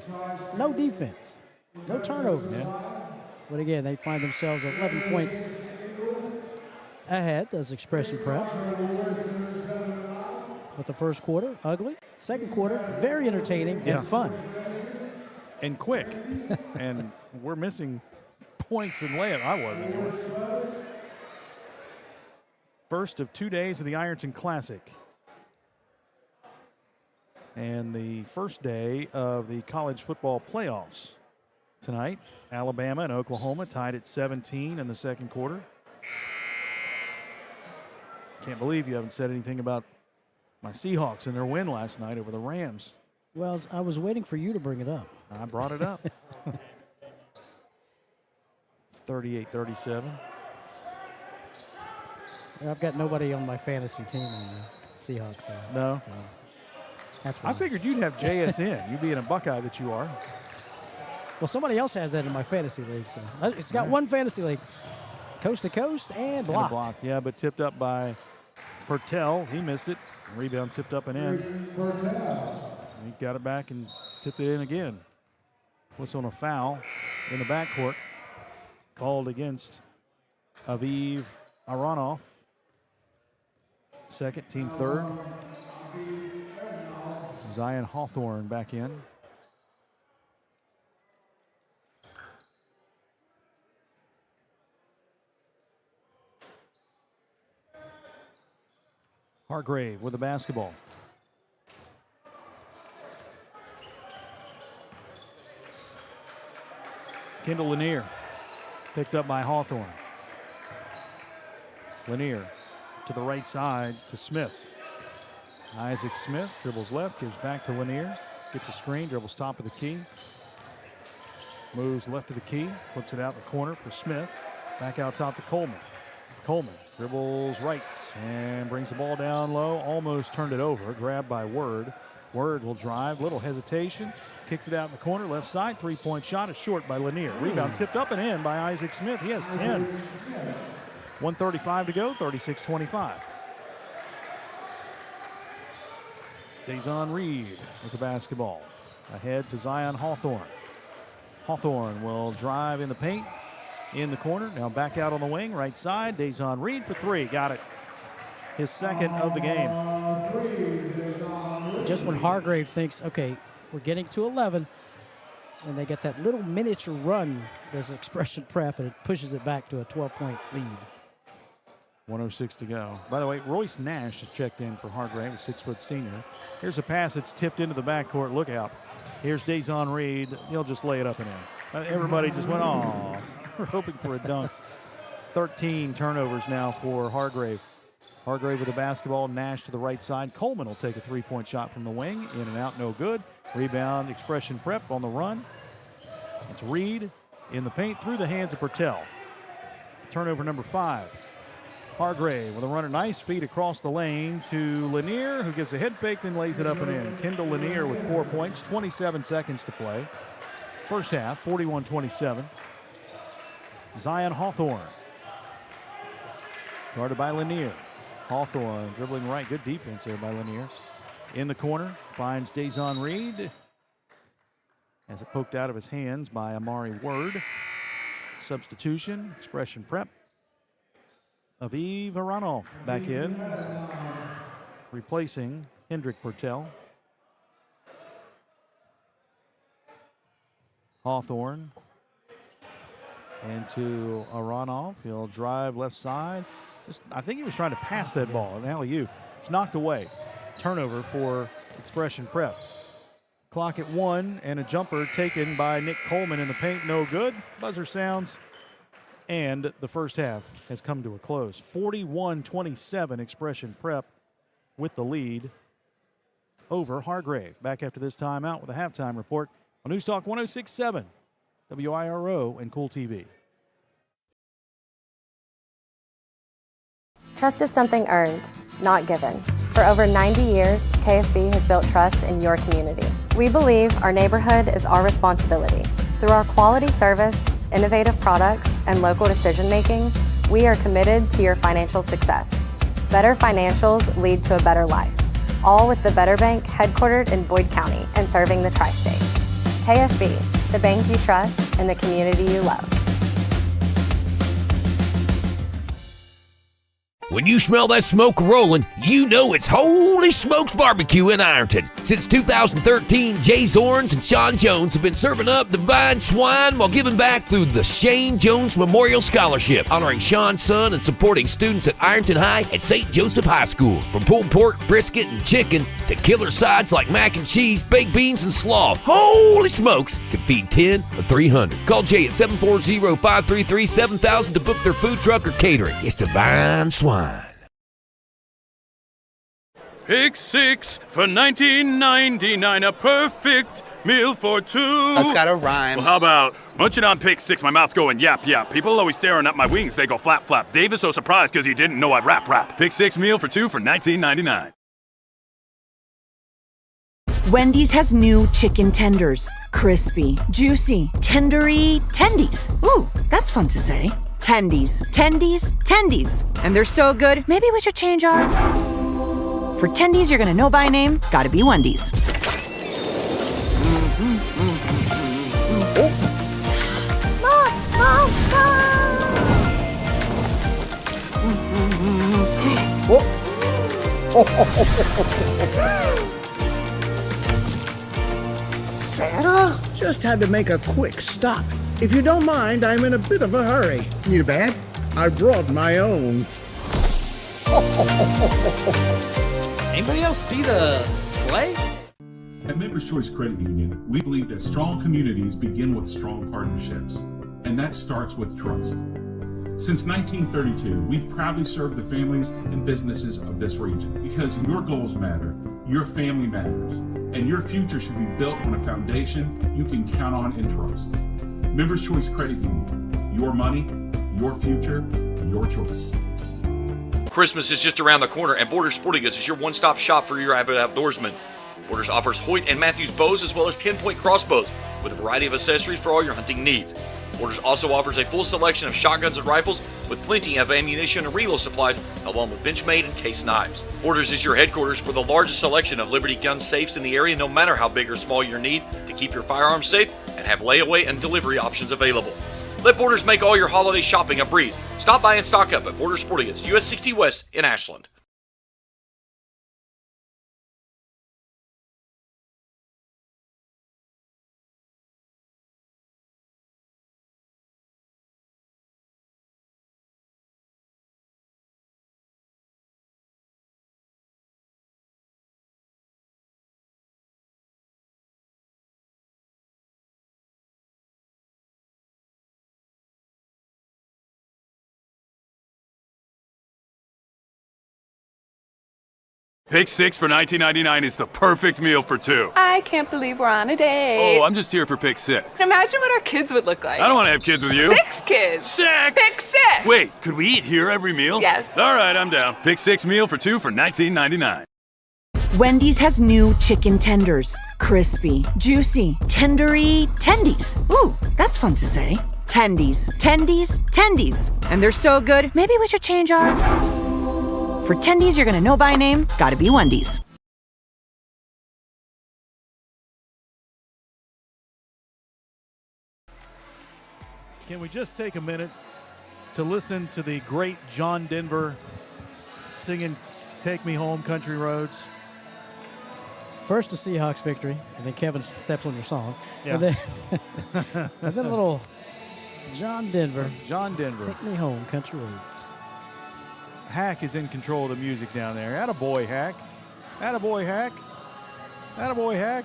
No defense. No turnovers. Yeah. But again, they find themselves 11 points ahead as Expression Prep. But the first quarter, ugly. Second quarter, very entertaining and fun. And quick. And we're missing points and layup. I wasn't. First of 2 days of the Ironton Classic. And the first day of the college football playoffs. Tonight, Alabama and Oklahoma tied at 17 in the second quarter. Can't believe you haven't said anything about my Seahawks and their win last night over the Rams. Well, I was waiting for you to bring it up. I brought it up. 38-37. I've got nobody on my fantasy team on the Seahawks. So. No. That's I figured you'd have JSN. You being a Buckeye that you are. Well, somebody else has that in my fantasy league. So it's got one fantasy league, coast to coast and blocked. Yeah, but tipped up by Pertell. He missed it. Rebound tipped up and in. He got it back and tipped it in again. Whistle on a foul in the backcourt. Called against Aviv Aronoff. Second, team third. Zion Hawthorne back in. Hargrave with the basketball. Kendall Lanier picked up by Hawthorne. Lanier to the right side to Smith. Isaac Smith dribbles left, gives back to Lanier. Gets a screen, dribbles top of the key. Moves left of the key, flips it out in the corner for Smith. Back out top to Coleman. Coleman dribbles right and brings the ball down low. Almost turned it over. Grabbed by Word. Word will drive. Little hesitation. Kicks it out in the corner. Left side. Three-point shot is short by Lanier. Rebound tipped up and in by Isaac Smith. He has 10. 1:35 to go. 36-25. Dazon Reed with the basketball. Ahead to Zion Hawthorne. Hawthorne will drive in the paint. In the corner, now back out on the wing, right side. Dazon Reed for 3, got it. His second of the game. just when Hargrave thinks, okay, we're getting to 11, and they get that little miniature run, there's Expression Prep, and it pushes it back to a 12-point lead. 1:06 to go. By the way, Royce Nash has checked in for Hargrave, a 6-foot senior. Here's a pass that's tipped into the backcourt. Look out. Here's Dazon Reed. He'll just lay it up and in. Everybody just went, oh, we're hoping for a dunk. 13 turnovers now for Hargrave. Hargrave with the basketball, Nash to the right side. Coleman will take a three-point shot from the wing. In and out, no good. Rebound, Expression Prep on the run. It's Reed in the paint through the hands of Pertell. Turnover number 5. Hargrave with a runner, nice feed across the lane to Lanier, who gives a head fake, then lays it up and in. Kendall Lanier with 4 points, 27 seconds to play. First half, 41-27. Zion Hawthorne, guarded by Lanier. Hawthorne dribbling right, good defense there by Lanier. In the corner, finds Dazon Reed. As it poked out of his hands by Amari Word. Substitution, Expression Prep. Aviv Aronoff back in, replacing Hendrick Pertell. Hawthorne into Aronoff. He'll drive left side. I think he was trying to pass that ball. An alley-oop. It's knocked away. Turnover for Expression Prep. Clock at 1 and a jumper taken by Nick Coleman in the paint. No good. Buzzer sounds. And the first half has come to a close. 41-27, Expression Prep with the lead over Hargrave. Back after this timeout with a halftime report on News Talk 106.7, WIRO and Kool TV. Trust is something earned, not given. For over 90 years, KFB has built trust in your community. We believe our neighborhood is our responsibility. Through our quality service, innovative products, and local decision-making, we are committed to your financial success. Better financials lead to a better life. All with the Better Bank headquartered in Boyd County and serving the tri-state. KFB, the bank you trust and the community you love. When you smell that smoke rolling, you know it's Holy Smokes Barbecue in Ironton. Since 2013, Jay Zorns and Sean Jones have been serving up divine swine while giving back through the Shane Jones Memorial Scholarship, honoring Sean's son and supporting students at Ironton High and St. Joseph High School. From pulled pork, brisket, and chicken to killer sides like mac and cheese, baked beans, and slaw, Holy Smokes can feed 10 or 300. Call Jay at 740-533-7000 to book their food truck or catering. It's divine swine. Pick 6 for $19.99, a perfect meal for two. That's gotta rhyme. Well, how about munching on Pick 6, my mouth going yap yap. People always staring at my wings, they go flap flap. Dave is so surprised because he didn't know I'd rap. Pick 6 meal for two for $19.99. Wendy's has new chicken tenders. Crispy, juicy, tendery tendies. Ooh, that's fun to say. Tendies, tendies, tendies. And they're so good, maybe we should change our... For tendies you're gonna know by name, gotta be Wendy's. Santa? Just had to make a quick stop. If you don't mind, I'm in a bit of a hurry. Need a bag? I brought my own. Anybody else see the sleigh? At Members Choice Credit Union, we believe that strong communities begin with strong partnerships, and that starts with trust. Since 1932, we've proudly served the families and businesses of this region because your goals matter, your family matters, and your future should be built on a foundation you can count on and trust. Members Choice Credit Union, your money, your future, your choice. Christmas is just around the corner, and Borders Sporting Goods is your one-stop shop for your avid outdoorsman. Borders offers Hoyt and Matthews bows as well as 10-point crossbows with a variety of accessories for all your hunting needs. Borders also offers a full selection of shotguns and rifles with plenty of ammunition and reload supplies along with Benchmade and case knives. Borders is your headquarters for the largest selection of Liberty gun safes in the area, no matter how big or small your need to keep your firearms safe, and have layaway and delivery options available. Let Borders make all your holiday shopping a breeze. Stop by and stock up at Borders Sporting Goods, US 60 West in Ashland. Pick 6 for $19.99 is the perfect meal for two. I can't believe we're on a date. Oh, I'm just here for pick 6. Imagine what our kids would look like. I don't want to have kids with you. 6 kids. 6! Pick 6! Wait, could we eat here every meal? Yes. All right, I'm down. Pick 6 meal for two for $19.99. Wendy's has new chicken tenders. Crispy, juicy, tendery tendies. Ooh, that's fun to say. Tendies, tendies, tendies. And they're so good, maybe we should change our... For tendies you're gonna know by name, gotta be Wendy's. Can we just take a minute to listen to the great John Denver singing Take Me Home, Country Roads? First the Seahawks victory, and then Kevin steps on your song. Yeah. And then a little John Denver. John Denver. Take Me Home, Country Roads. Hack is in control of the music down there. Attaboy, Hack. Attaboy, Hack. Attaboy, Hack.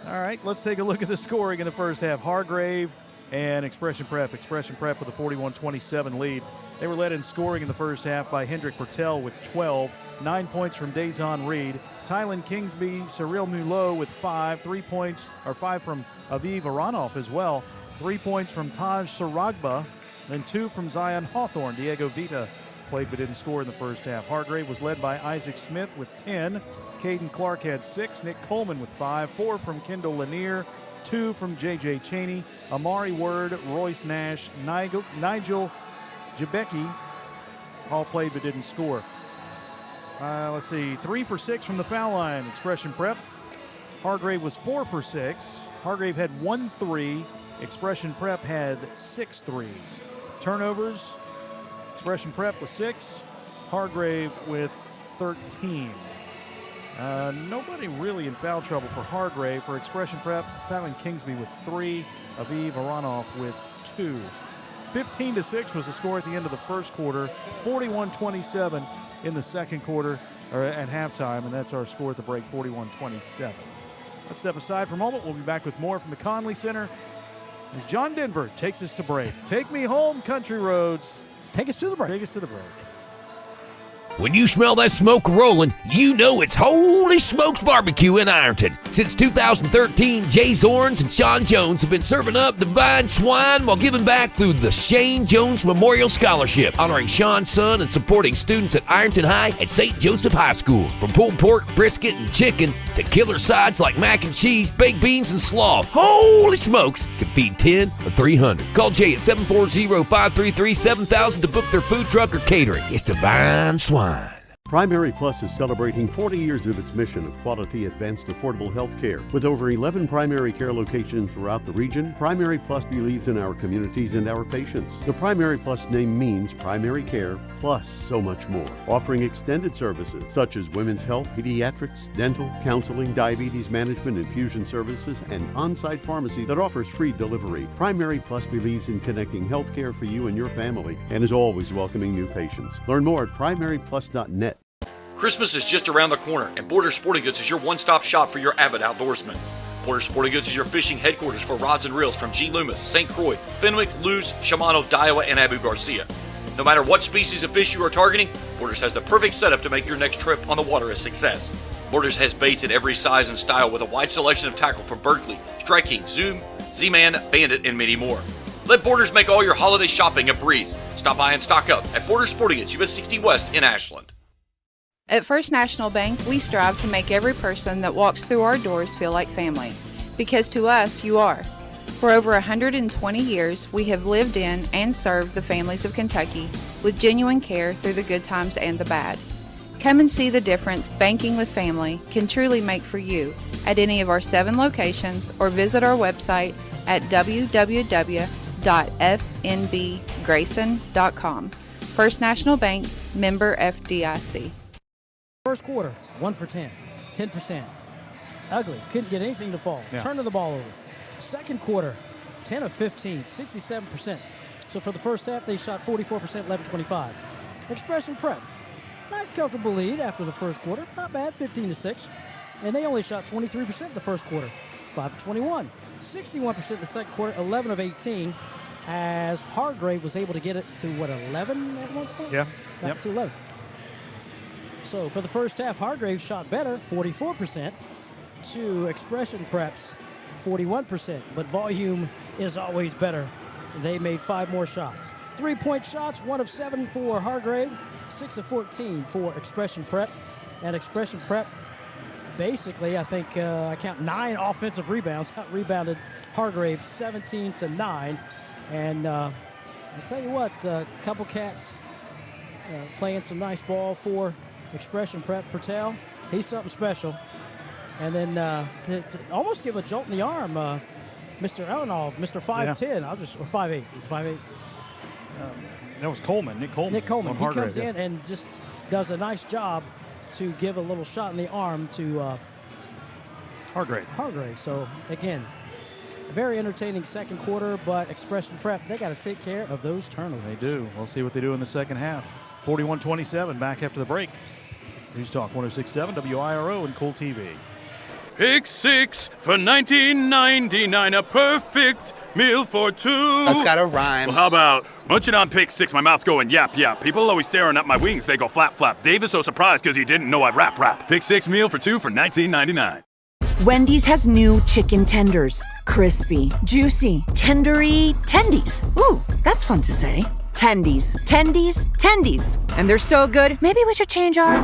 All right, let's take a look at the scoring in the first half. Hargrave and Expression Prep. Expression Prep with a 41-27 lead. They were led in scoring in the first half by Hendrick Portell with 12, 9 points from Dazon Reed, Tylen Kingsby, Cyril Mulot with 5, 3 points, or 5 from Aviv Aronoff as well, 3 points from Taj Saragba, and 2 from Zion Hawthorne. Diego Vita played but didn't score in the first half. Hargrave was led by Isaac Smith with 10, Caden Clark had 6, Nick Coleman with 5, 4 from Kendall Lanier, 2 from J.J. Cheney, Amari Word, Royce Nash, Nigel Jabecki all played but didn't score. Let's see, 3 for 6 from the foul line. Expression Prep. Hargrave was 4 for 6. Hargrave had 1 3. Expression Prep had 6 threes. Turnovers. Expression Prep with 6. Hargrave with 13. Nobody really in foul trouble for Hargrave. For Expression Prep, Tylen Kingsby with 3. Aviv Aronoff with 2. 15-6 was the score at the end of the first quarter. 41-27 in the second quarter, or at halftime, and that's our score at the break, 41-27. Let's step aside for a moment. We'll be back with more from the Conley Center as John Denver takes us to break. Take me home, country roads. Take us to the break. Take us to the break. When you smell that smoke rolling, you know it's Holy Smokes Barbecue in Ironton. Since 2013, Jay Zorns and Sean Jones have been serving up divine swine while giving back through the Shane Jones Memorial Scholarship, honoring Sean's son and supporting students at Ironton High and St. Joseph High School. From pulled pork, brisket, and chicken to killer sides like mac and cheese, baked beans, and slaw, Holy Smokes can feed 10 or 300. Call Jay at 740-533-7000 to book their food truck or catering. It's divine swine. Primary Plus is celebrating 40 years of its mission of quality, advanced, affordable health care. With over 11 primary care locations throughout the region, Primary Plus believes in our communities and our patients. The Primary Plus name means primary care plus so much more, offering extended services such as women's health, pediatrics, dental, counseling, diabetes management, infusion services, and on-site pharmacy that offers free delivery. Primary Plus believes in connecting health care for you and your family and is always welcoming new patients. Learn more at primaryplus.net. Christmas is just around the corner, and Borders Sporting Goods is your one-stop shop for your avid outdoorsman. Borders Sporting Goods is your fishing headquarters for rods and reels from G. Loomis, St. Croix, Fenwick, Luz, Shimano, Daiwa, and Abu Garcia. No matter what species of fish you are targeting, Borders has the perfect setup to make your next trip on the water a success. Borders has baits in every size and style with a wide selection of tackle from Berkley, Strike King, Zoom, Z-Man, Bandit, and many more. Let Borders make all your holiday shopping a breeze. Stop by and stock up at Borders Sporting Goods, US 60 West in Ashland. At First National Bank, we strive to make every person that walks through our doors feel like family, because to us, you are. For over 120 years, we have lived in and served the families of Kentucky with genuine care through the good times and the bad. Come and see the difference banking with family can truly make for you at any of our 7 locations, or visit our website at www.fnbgrayson.com. First National Bank, member FDIC. First quarter, 1 for 10, 10%. Ugly, couldn't get anything to fall. Yeah. Turning the ball over. Second quarter, 10 of 15, 67%. So for the first half, they shot 44%, 11-25. Expression Prep, nice comfortable lead after the first quarter. Not bad, 15-6. And they only shot 23% in the first quarter, 5 of 21. 61% in the second quarter, 11 of 18. As Hargrave was able to get it to, 11 at one point? Yeah. Got to 11. So for the first half, Hargrave shot better, 44%, to Expression Prep's 41%. But volume is always better. They made 5 more shots. 3-point shots, 1 of 7 for Hargrave, 6 of 14 for Expression Prep. And Expression Prep, basically, I think I count 9 offensive rebounds. Out-rebounded Hargrave 17-9. And I'll tell you what, a couple cats playing some nice ball for Expression Prep. Patel, he's something special. And then to almost give a jolt in the arm, Mr. Elenov, Mr. 5'10", Yeah. or 5'8". He's 5'8". That was Coleman, Nick Coleman. Nick Coleman. on He Hargrave, comes in and just does a nice job to give a little shot in the arm to Hargrave. So, again, very entertaining second quarter, but Expression Prep, they got to take care of those turnovers. They do. We'll see what they do in the second half. 41-27, back after the break. News Talk 106.7 WIRO and Kool TV. Pick 6 for $19.99, a perfect meal for 2. That's gotta rhyme. Well, how about munching on Pick 6, my mouth going yap, yap. People always staring at my wings, they go flap, flap. Dave is so surprised because he didn't know I'd rap. Pick 6 meal for 2 for $19.99. Wendy's has new chicken tenders. Crispy, juicy, tendery tendies. Ooh, that's fun to say. Tendies, tendies, tendies. And they're so good, maybe we should change our...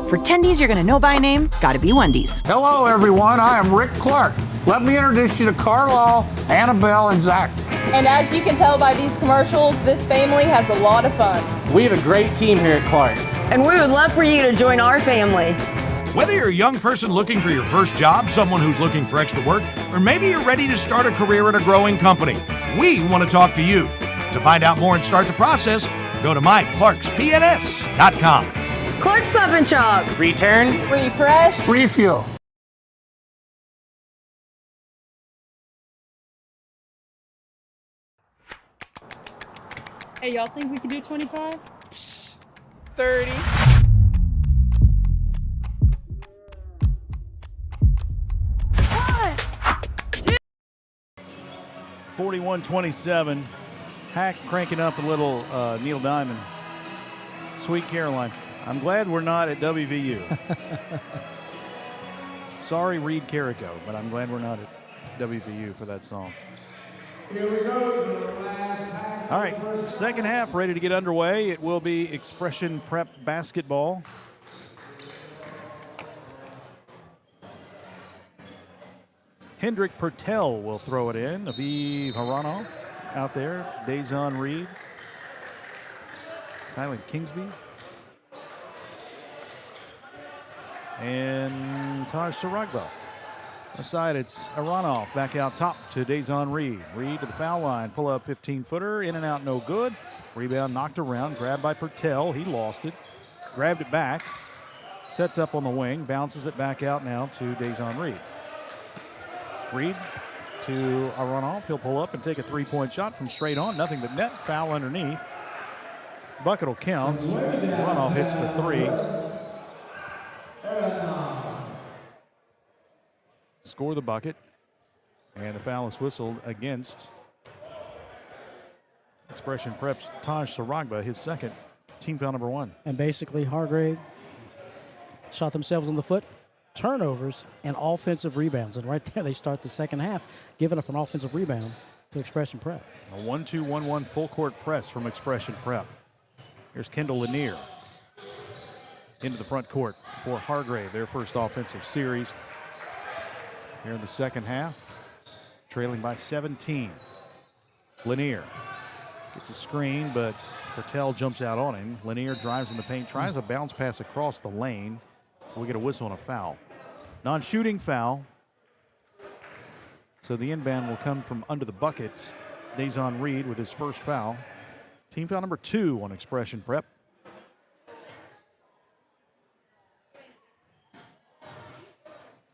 For tendies you're gonna know by name, gotta be Wendy's. Hello, everyone. I am Rick Clark. Let me introduce you to Carlisle, Annabelle, and Zach. And as you can tell by these commercials, this family has a lot of fun. We have a great team here at Clark's. And we would love for you to join our family. Whether you're a young person looking for your first job, someone who's looking for extra work, or maybe you're ready to start a career at a growing company, we want to talk to you. To find out more and start the process, go to myclarkspns.com. Clark's Pub and Shop. Return. Refresh. Refuel. Hey, y'all think we can do 25? 30. 41-27. Hack cranking up a little Neil Diamond. Sweet Caroline. I'm glad we're not at WVU. Sorry, Reed Carrico, but I'm glad we're not at WVU for that song. Here we go. All right, second half ready to get underway. It will be Expression Prep basketball. Hendrik Pertel will throw it in. Aviv Haranov out there. Dazon Reed. Kylan Kingsby. And Taj Saragba. Aside, it's Aronov back out top to Dazon Reed. Reed to the foul line. Pull up 15-footer. In and out, no good. Rebound knocked around. Grabbed by Pertel. He lost it. Grabbed it back. Sets up on the wing. Bounces it back out now to Dazon Reed. Reed to Aronov. He'll pull up and take a three-point shot from straight on. Nothing but net. Foul underneath. Bucket will count. Aronov hits the three. Score the bucket. And the foul is whistled against Expression Prep's Taj Saragba, his second, team foul number 1. And basically, Hargrave shot themselves in the foot. Turnovers and offensive rebounds. And right there, they start the second half, giving up an offensive rebound to Expression Prep. A 1-2-1-1 full court press from Expression Prep. Here's Kendall Lanier into the front court for Hargrave, their first offensive series. Here in the second half, trailing by 17. Lanier gets a screen, but Pertel jumps out on him. Lanier drives in the paint, tries a bounce pass across the lane. We get a whistle and a foul. Non-shooting foul. So the inbound will come from under the buckets. Dazon Reed with his first foul. Team foul number 2 on Expression Prep.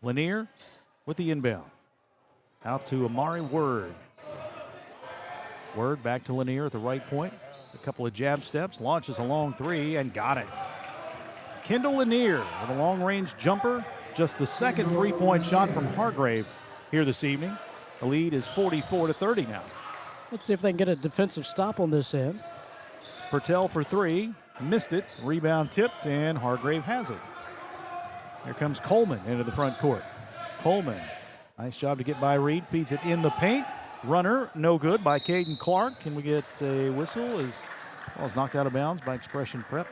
Lanier with the inbound. Out to Amari Word. Word back to Lanier at the right point. A couple of jab steps, launches a long three, and got it. Kendall Lanier with a long-range jumper. Just the second three-point shot from Hargrave here this evening. The lead is 44-30 now. Let's see if they can get a defensive stop on this end. Pertel for three. missed it. Rebound tipped, and Hargrave has it. Here comes Coleman into the front court. Coleman, nice job to get by Reed. Feeds it in the paint. Runner, no good by Caden Clark. Can we get a whistle? As well as knocked out of bounds by Expression Prep.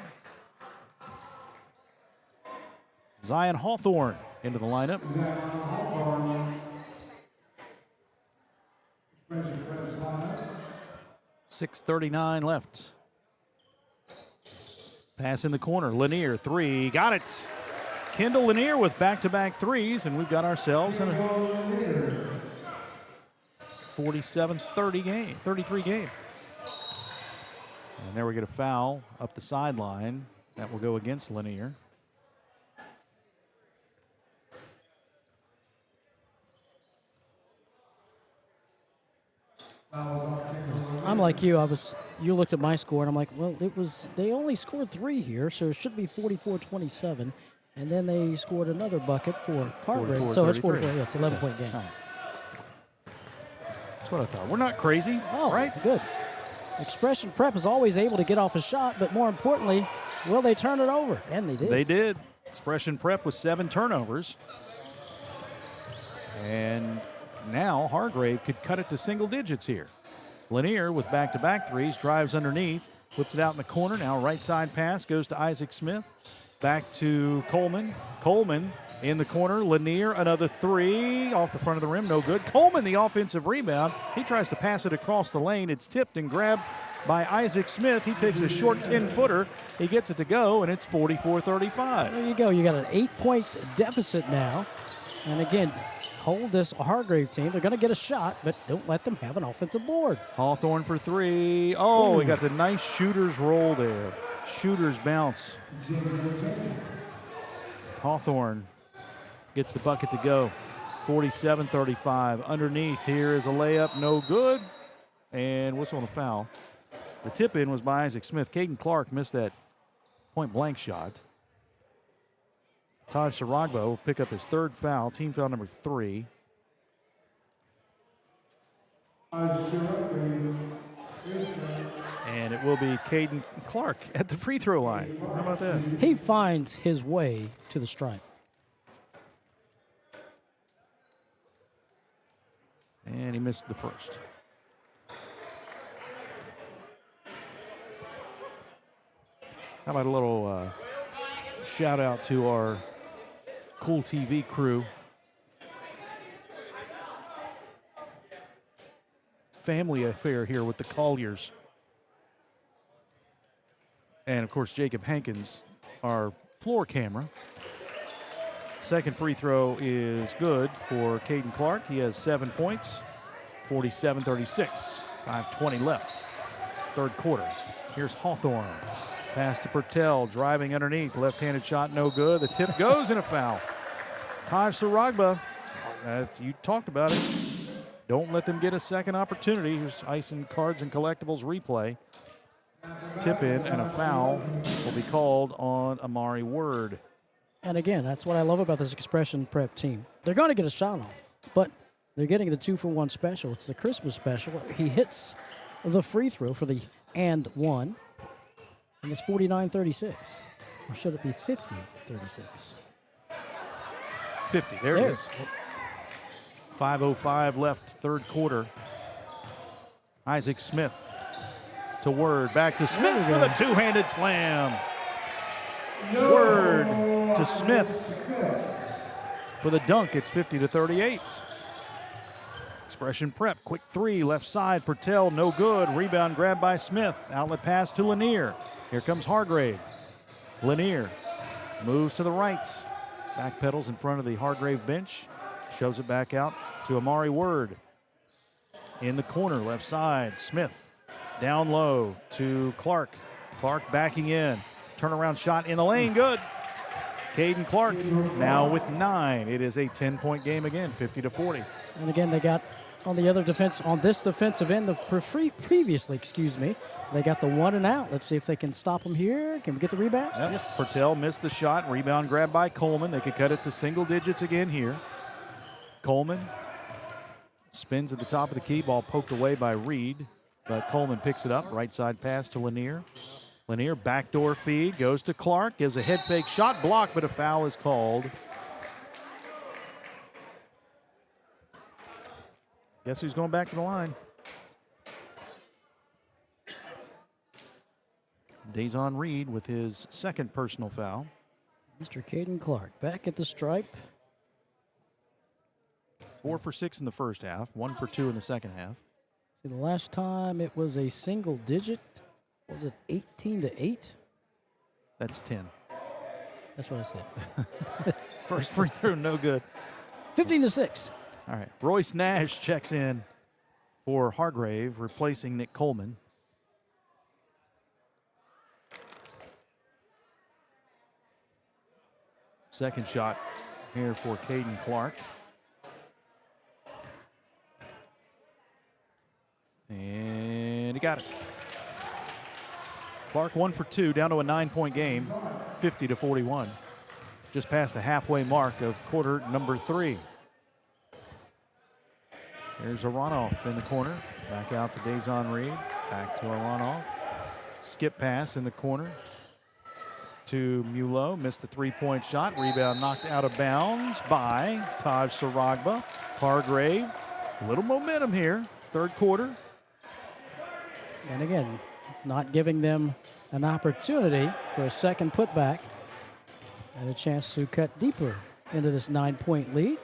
Zion Hawthorne into the lineup. 6:39 left. Pass in the corner. Lanier, three. Got it. Kendall Lanier with back-to-back threes, and we've got ourselves in a 47-30 game, 33 game. And there we get a foul up the sideline. That will go against Lanier. I'm like you. You looked at my score, and I'm like, well, they only scored 3 here, so it should be 44-27. And then they scored another bucket for Hargrave. So it's 44. Yeah, it's an 11-point game. That's what I thought. We're not crazy, right? Good. Expression Prep is always able to get off a shot, but more importantly, will they turn it over? And they did. They did. Expression Prep with 7 turnovers. And now Hargrave could cut it to single digits here. Lanier with back-to-back threes, drives underneath, flips it out in the corner. Now right side pass goes to Isaac Smith. Back to Coleman. Coleman in the corner. Lanier, another three off the front of the rim, no good. Coleman, the offensive rebound. He tries to pass it across the lane. It's tipped and grabbed by Isaac Smith. He takes a short 10-footer. He gets it to go, and it's 44-35. There you go. You got an 8-point deficit now. And again, hold this Hargrave team. They're going to get a shot, but don't let them have an offensive board. Hawthorne for three. Oh, we got the nice shooter's roll there. Shooter's bounce. Hawthorne gets the bucket to go. 47-35. Underneath here is a layup, no good. And whistle on a foul. The tip in was by Isaac Smith. Caden Clark missed that point blank shot. Taj Saragba will pick up his 3rd foul, team foul number 3. And it will be Caden Clark at the free throw line. How about that? He finds his way to the stripe. And he missed the first. How about a little shout out to our Kool TV crew. Family affair here with the Colliers. And, of course, Jacob Hankins, our floor camera. Second free throw is good for Caden Clark. He has 7 points, 47-36, 5:20 left, 3rd quarter. Here's Hawthorne. Pass to Pertell, driving underneath. Left-handed shot, no good. The tip goes in a foul. Taj Saragba, you talked about it. Don't let them get a second opportunity. Here's Ice and Cards and Collectibles replay. Tip in and a foul will be called on Amari Word. And again, that's what I love about this Expression Prep team. They're going to get a shot off, but they're getting the 2-for-1 special. It's the Christmas special. He hits the free throw for the and one, and it's 49-36. Or should it be 50-36? 50, there it is. 5:05 left, 3rd quarter. Isaac Smith to Word, back to Smith for the two-handed slam. Word to Smith for the dunk. It's 50-38. Expression Prep, quick three, left side, Pertell, no good. Rebound grab by Smith. Outlet pass to Lanier. Here comes Hargrave. Lanier moves to the right. Backpedals in front of the Hargrave bench. Shows it back out to Amari Word. In the corner, left side, Smith. Down low to Clark. Clark backing in. Turnaround shot in the lane, good. Caden Clark now with 9. It is a 10-point game again, 50-40. And again, they got on the other defense, on this defensive end, previously, they got the 1 and out. Let's see if they can stop them here. Can we get the rebound? Yep. Yes. Pertell missed the shot. Rebound grabbed by Coleman. They could cut it to single digits again here. Coleman spins at the top of the key. Ball poked away by Reed, but Coleman picks it up. Right side pass to Lanier. Lanier, backdoor feed, goes to Clark, gives a head fake shot, blocked, but a foul is called. Guess who's going back to the line? Dazon Reed with his second personal foul. Mr. Caden Clark back at the stripe. 4 for 6 in the first half, 1 for 2 in the second half. See, the last time it was a single digit, was it 18-8? That's 10. That's what I said. First free throw, no good. 15-6. All right, Royce Nash checks in for Hargrave, replacing Nick Coleman. Second shot here for Caden Clark. And he got it. Clark 1 for 2, down to a 9-point game, 50-41. Just past the halfway mark of quarter number 3. There's Aronoff in the corner. Back out to Dazon Reed. Back to Aronoff. Skip pass in the corner to Mulo. Missed the three-point shot. Rebound knocked out of bounds by Taj Saragba. Hargrave. A little momentum here. Third quarter. And again, not giving them an opportunity for a second putback and a chance to cut deeper into this 9-point lead.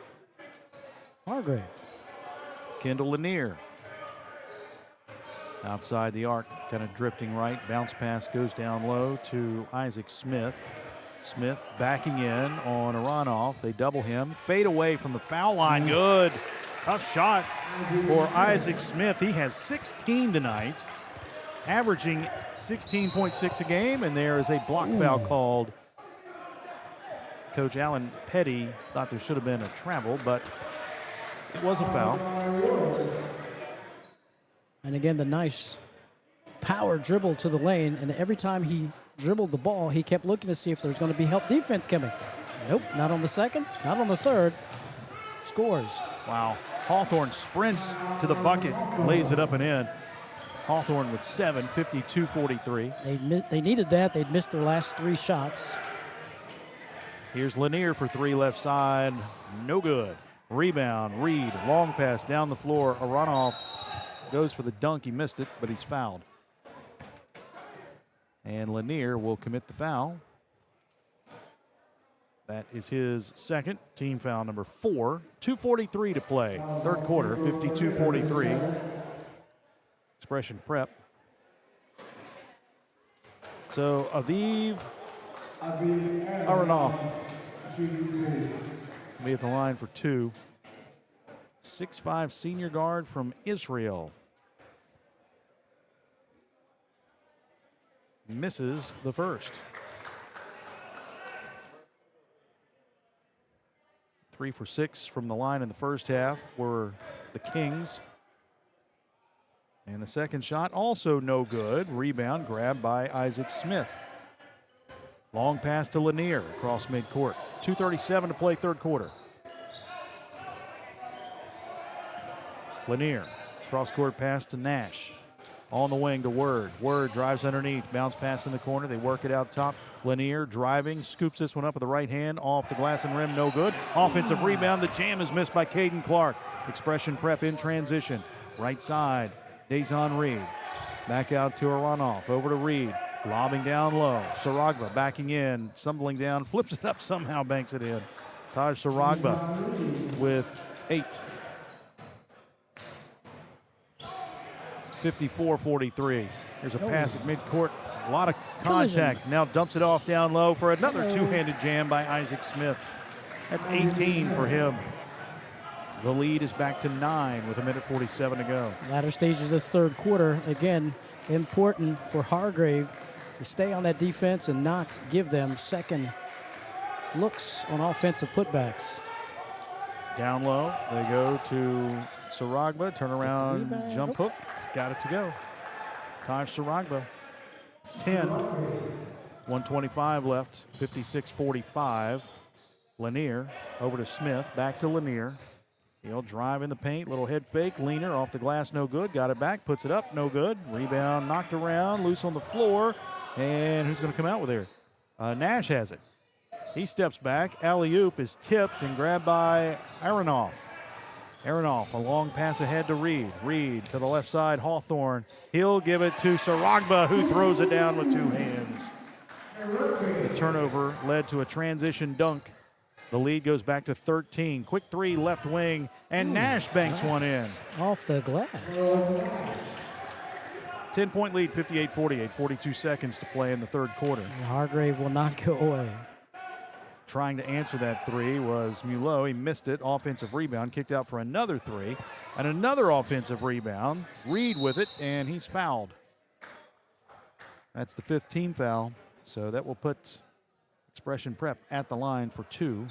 Hargrave. Kendall Lanier. Outside the arc, kind of drifting right. Bounce pass goes down low to Isaac Smith. Smith backing in on Aronoff. They double him. Fade away from the foul line. Good. Tough shot for Isaac Smith. He has 16 tonight, averaging 16.6 a game, and there is a block foul called. Coach Alan Petty thought there should have been a travel, but it was a foul. And again, the nice power dribble to the lane, and every time he dribbled the ball, he kept looking to see if there was going to be help defense coming. Nope, not on the second, not on the third. Scores. Wow. Hawthorne sprints to the bucket, lays it up and in. Hawthorne with 7, 52-43. They needed that. They'd missed their last 3 shots. Here's Lanier for 3 left side. No good. Rebound, Reed, long pass down the floor. Aronoff goes for the dunk. He missed it, but he's fouled. And Lanier will commit the foul. That is his second, team foul number 4. 2:43 to play. Third quarter, 52-43. Expression Prep. So Aviv Aronoff will be at the line for 2. 6'5" senior guard from Israel. Misses the first. 3 for 6 from the line in the first half were the Kings. And the second shot also no good. Rebound grabbed by Isaac Smith. Long pass to Lanier across midcourt. 2:37 to play third quarter. Lanier, cross-court pass to Nash. On the wing to Word. Word drives underneath. Bounce pass in the corner. They work it out top. Lanier driving. Scoops this one up with the right hand. Off the glass and rim. No good. Offensive rebound. The jam is missed by Caden Clark. Expression Prep in transition. Right side. Dazon Reed. Back out to Aronoff. Over to Reed. Lobbing down low. Saragba backing in. Stumbling down. Flips it up. Somehow banks it in. Taj Saragba with 8. 54-43. Here's a pass at midcourt. A lot of contact. Now dumps it off down low for another two-handed jam by Isaac Smith. That's 18 for him. The lead is back to 9 with 1:47 to go. Latter stages of this third quarter. Again, important for Hargrave to stay on that defense and not give them second looks on offensive putbacks. Down low, they go to Saragba. Turn around, jump hook. Got it to go. Taj Saragba, 10. 1:25 left, 56-45. Lanier over to Smith, back to Lanier. He'll drive in the paint, little head fake, leaner off the glass, no good. Got it back, puts it up, no good. Rebound knocked around, loose on the floor. And who's going to come out with here? Nash has it. He steps back. Alley-oop is tipped and grabbed by Aronoff. Aronoff, a long pass ahead to Reed. Reed to the left side, Hawthorne. He'll give it to Saragba, who throws it down with two hands. The turnover led to a transition dunk. The lead goes back to 13. Quick three, left wing, and Nash banks one in. Off the glass. 10-point lead, 58-48, 42 seconds to play in the third quarter. Hargrave will not go away. Trying to answer that three was Mulot. He missed it. Offensive rebound, kicked out for another three. And another offensive rebound. Reed with it, and he's fouled. That's the 5th team foul. So that will put Expression Prep at the line for 2.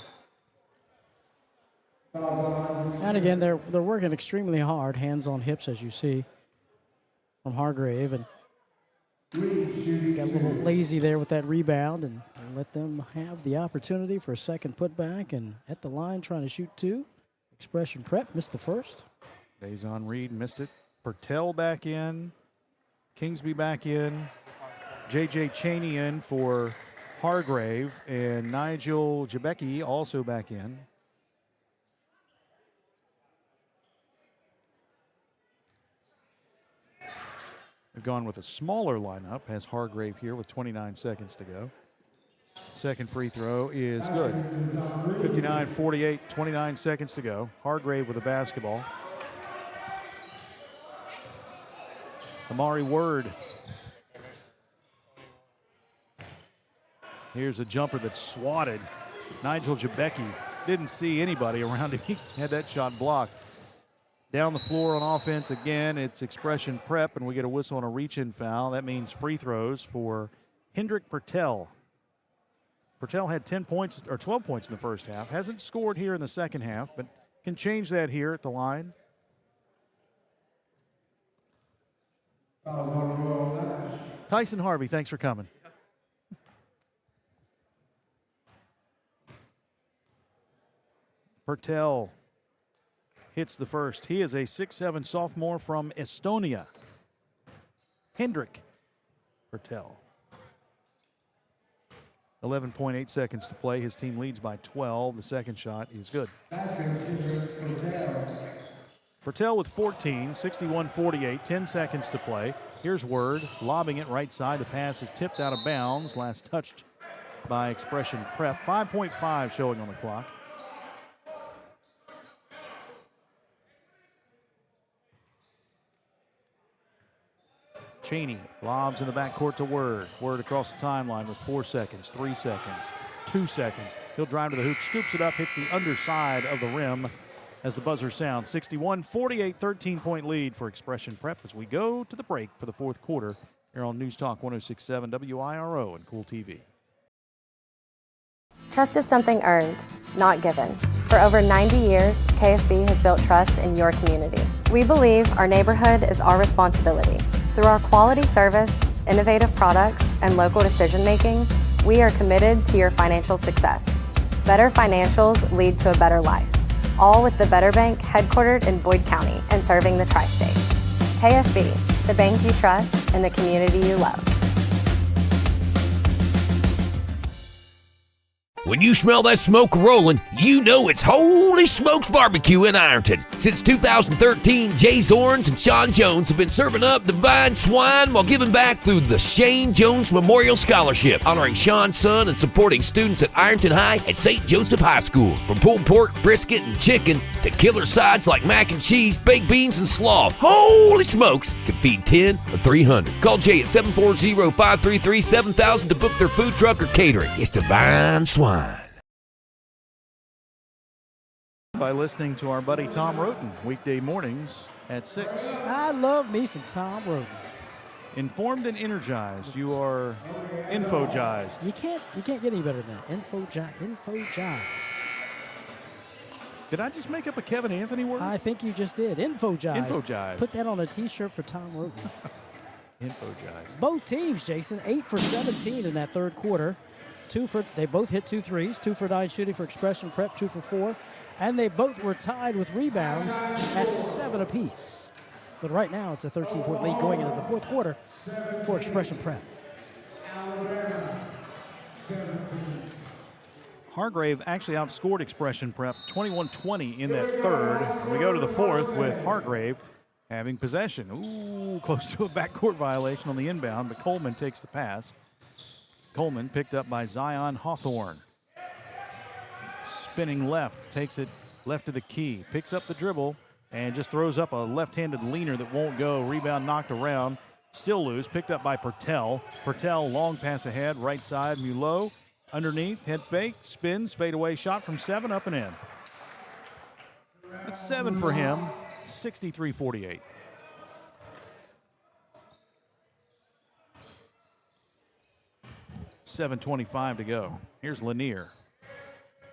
And again, they're working extremely hard, hands on hips, as you see from Hargrave, and got a little lazy there with that rebound, and let them have the opportunity for a second putback. And at the line, trying to shoot 2. Expression Prep missed the first. Dazon Reed missed it. Pertell back in. Kingsby back in. J.J. Cheney in for Hargrave, and Nigel Jabecki also back in. They've gone with a smaller lineup, has Hargrave here with 29 seconds to go. Second free throw is good. 59-48, 29 seconds to go. Hargrave with the basketball. Amari Word. Here's a jumper that's swatted. Nigel Jabecki didn't see anybody around him. He had that shot blocked. Down the floor on offense again, it's Expression Prep, and we get a whistle on a reach-in foul. That means free throws for Hendrik Pertell. Pertell had 10 points or 12 points in the first half. Hasn't scored here in the second half, but can change that here at the line. Tyson Harvey, thanks for coming. Pertell hits the first. He is a 6'7" sophomore from Estonia. Hendrik Pertell. 11.8 seconds to play. His team leads by 12. The second shot is good. Pertell with 14, 61-48, 10 seconds to play. Here's Word, lobbing it right side. The pass is tipped out of bounds. Last touched by Expression Prep. 5.5 showing on the clock. Cheney lobs in the backcourt to Word. Word across the timeline with 4 seconds, 3 seconds, 2 seconds. He'll drive to the hoop, scoops it up, hits the underside of the rim as the buzzer sounds. 61-48, 13-point lead for Expression Prep as we go to the break for the fourth quarter here on News Talk 106.7 WIRO and Kool TV. Trust is something earned, not given. For over 90 years, KFB has built trust in your community. We believe our neighborhood is our responsibility. Through our quality service, innovative products, and local decision-making, we are committed to your financial success. Better financials lead to a better life. All with the Better Bank headquartered in Boyd County and serving the tri-state. KFB, the bank you trust and the community you love. When you smell that smoke rolling, you know it's Holy Smokes Barbecue in Ironton. Since 2013, Jay Zorns and Sean Jones have been serving up divine swine while giving back through the Shane Jones Memorial Scholarship, honoring Sean's son and supporting students at Ironton High and St. Joseph High School. From pulled pork, brisket, and chicken to killer sides like mac and cheese, baked beans, and slaw, Holy Smokes can feed 10 or 300. Call Jay at 740-533-7000 to book their food truck or catering. It's divine swine. By listening to our buddy Tom Roten, weekday mornings at 6. I love me some Tom Roten. Informed and energized. You are infogized. You can't get any better than that. Infogized. Did I just make up a Kevin Anthony word? I think you just did. Infogized. Infogized. Put that on a T-shirt for Tom Roten. Infogized. Both teams, Jason, 8 for 17 in that third quarter. They both hit 2 threes. 2 for 9 shooting for Expression Prep. 2 for 4. And they both were tied with rebounds at 7 apiece. But right now, it's a 13-point lead going into the fourth quarter for Expression Prep. Hargrave actually outscored Expression Prep 21-20 in that third. And we go to the fourth with Hargrave having possession. Ooh, close to a backcourt violation on the inbound, but Coleman takes the pass. Coleman picked up by Zion Hawthorne. Spinning left, takes it left to the key, picks up the dribble, and just throws up a left-handed leaner that won't go. Rebound knocked around, still loose, picked up by Pertell. Pertell, long pass ahead, right side, Mulot. Underneath, head fake, spins, fade away shot from 7, up and in. That's 7 for him, 63-48. $7:25 to go. Here's Lanier.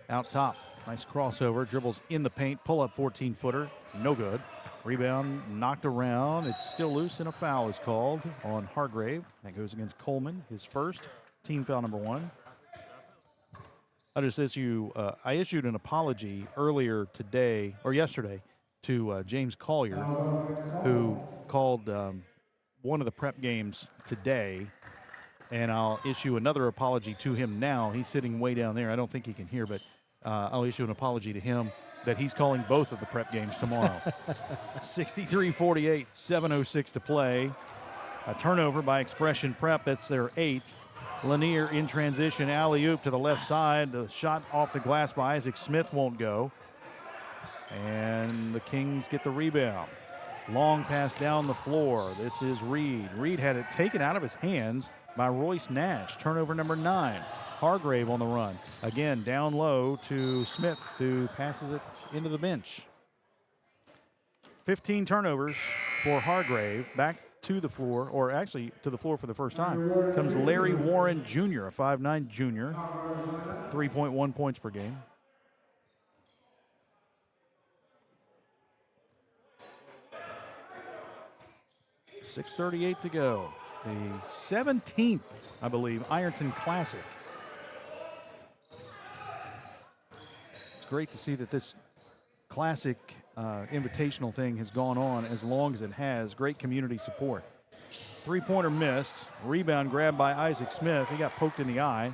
Out top, nice crossover, dribbles in the paint, pull-up 14-footer, no good. Rebound knocked around, it's still loose, and a foul is called on Hargrave. That goes against Coleman, his first, team foul number 1. I issued an apology earlier today, or yesterday, to James Collier, who called one of the prep games today, and I'll issue another apology to him now. He's sitting way down there. I don't think he can hear, but I'll issue an apology to him that he's calling both of the prep games tomorrow. 63-48, 7:06 to play. A turnover by Expression Prep. That's their 8th. Lanier in transition, alley-oop to the left side. The shot off the glass by Isaac Smith won't go. And the Kings get the rebound. Long pass down the floor. This is Reed. Reed had it taken out of his hands by Royce Nash. Turnover number 9. Hargrave on the run. Again, down low to Smith, who passes it into the bench. 15 turnovers for Hargrave. Back to the floor, or actually to the floor for the first time, comes Larry Warren Jr., a 5'9 junior, 3.1 points per game. $6:38 to go. The 17th, I believe, Ironton Classic. It's great to see that this classic invitational thing has gone on as long as it has. Great community support. Three-pointer missed. Rebound grabbed by Isaac Smith. He got poked in the eye.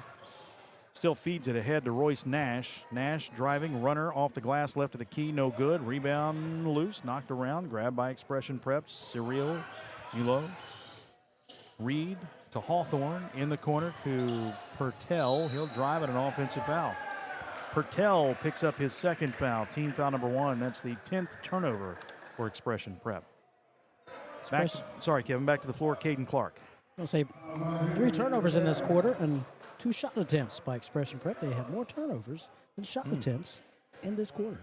Still feeds it ahead to Royce Nash. Nash driving, runner off the glass, left of the key, no good. Rebound loose, knocked around, grabbed by Expression Prep. Cyril Mulot. Reed to Hawthorne in the corner to Pertell. He'll drive at an offensive foul. Pertell picks up his second foul, team foul number 1. That's the 10th turnover for Expression Prep. Sorry, Kevin, back to the floor, Caden Clark. I'll say 3 turnovers in this quarter and 2 shot attempts by Expression Prep. They have more turnovers than shot attempts in this quarter.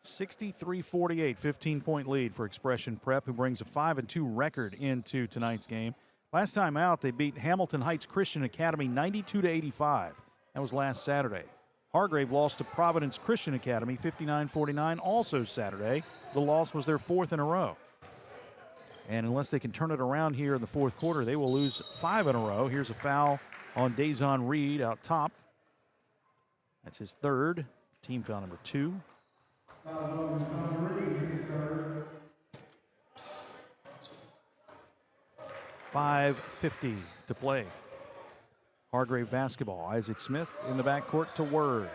63-48, 15-point lead for Expression Prep, who brings a 5-2 record into tonight's game. Last time out, they beat Hamilton Heights Christian Academy 92-85. That was last Saturday. Hargrave lost to Providence Christian Academy 59-49, also Saturday. The loss was their 4th in a row. And unless they can turn it around here in the 4th quarter, they will lose 5 in a row. Here's a foul on Dazon Reed out top. That's his 3rd, team foul number 2. 5:50 to play. Hargrave basketball. Isaac Smith in the backcourt to Word.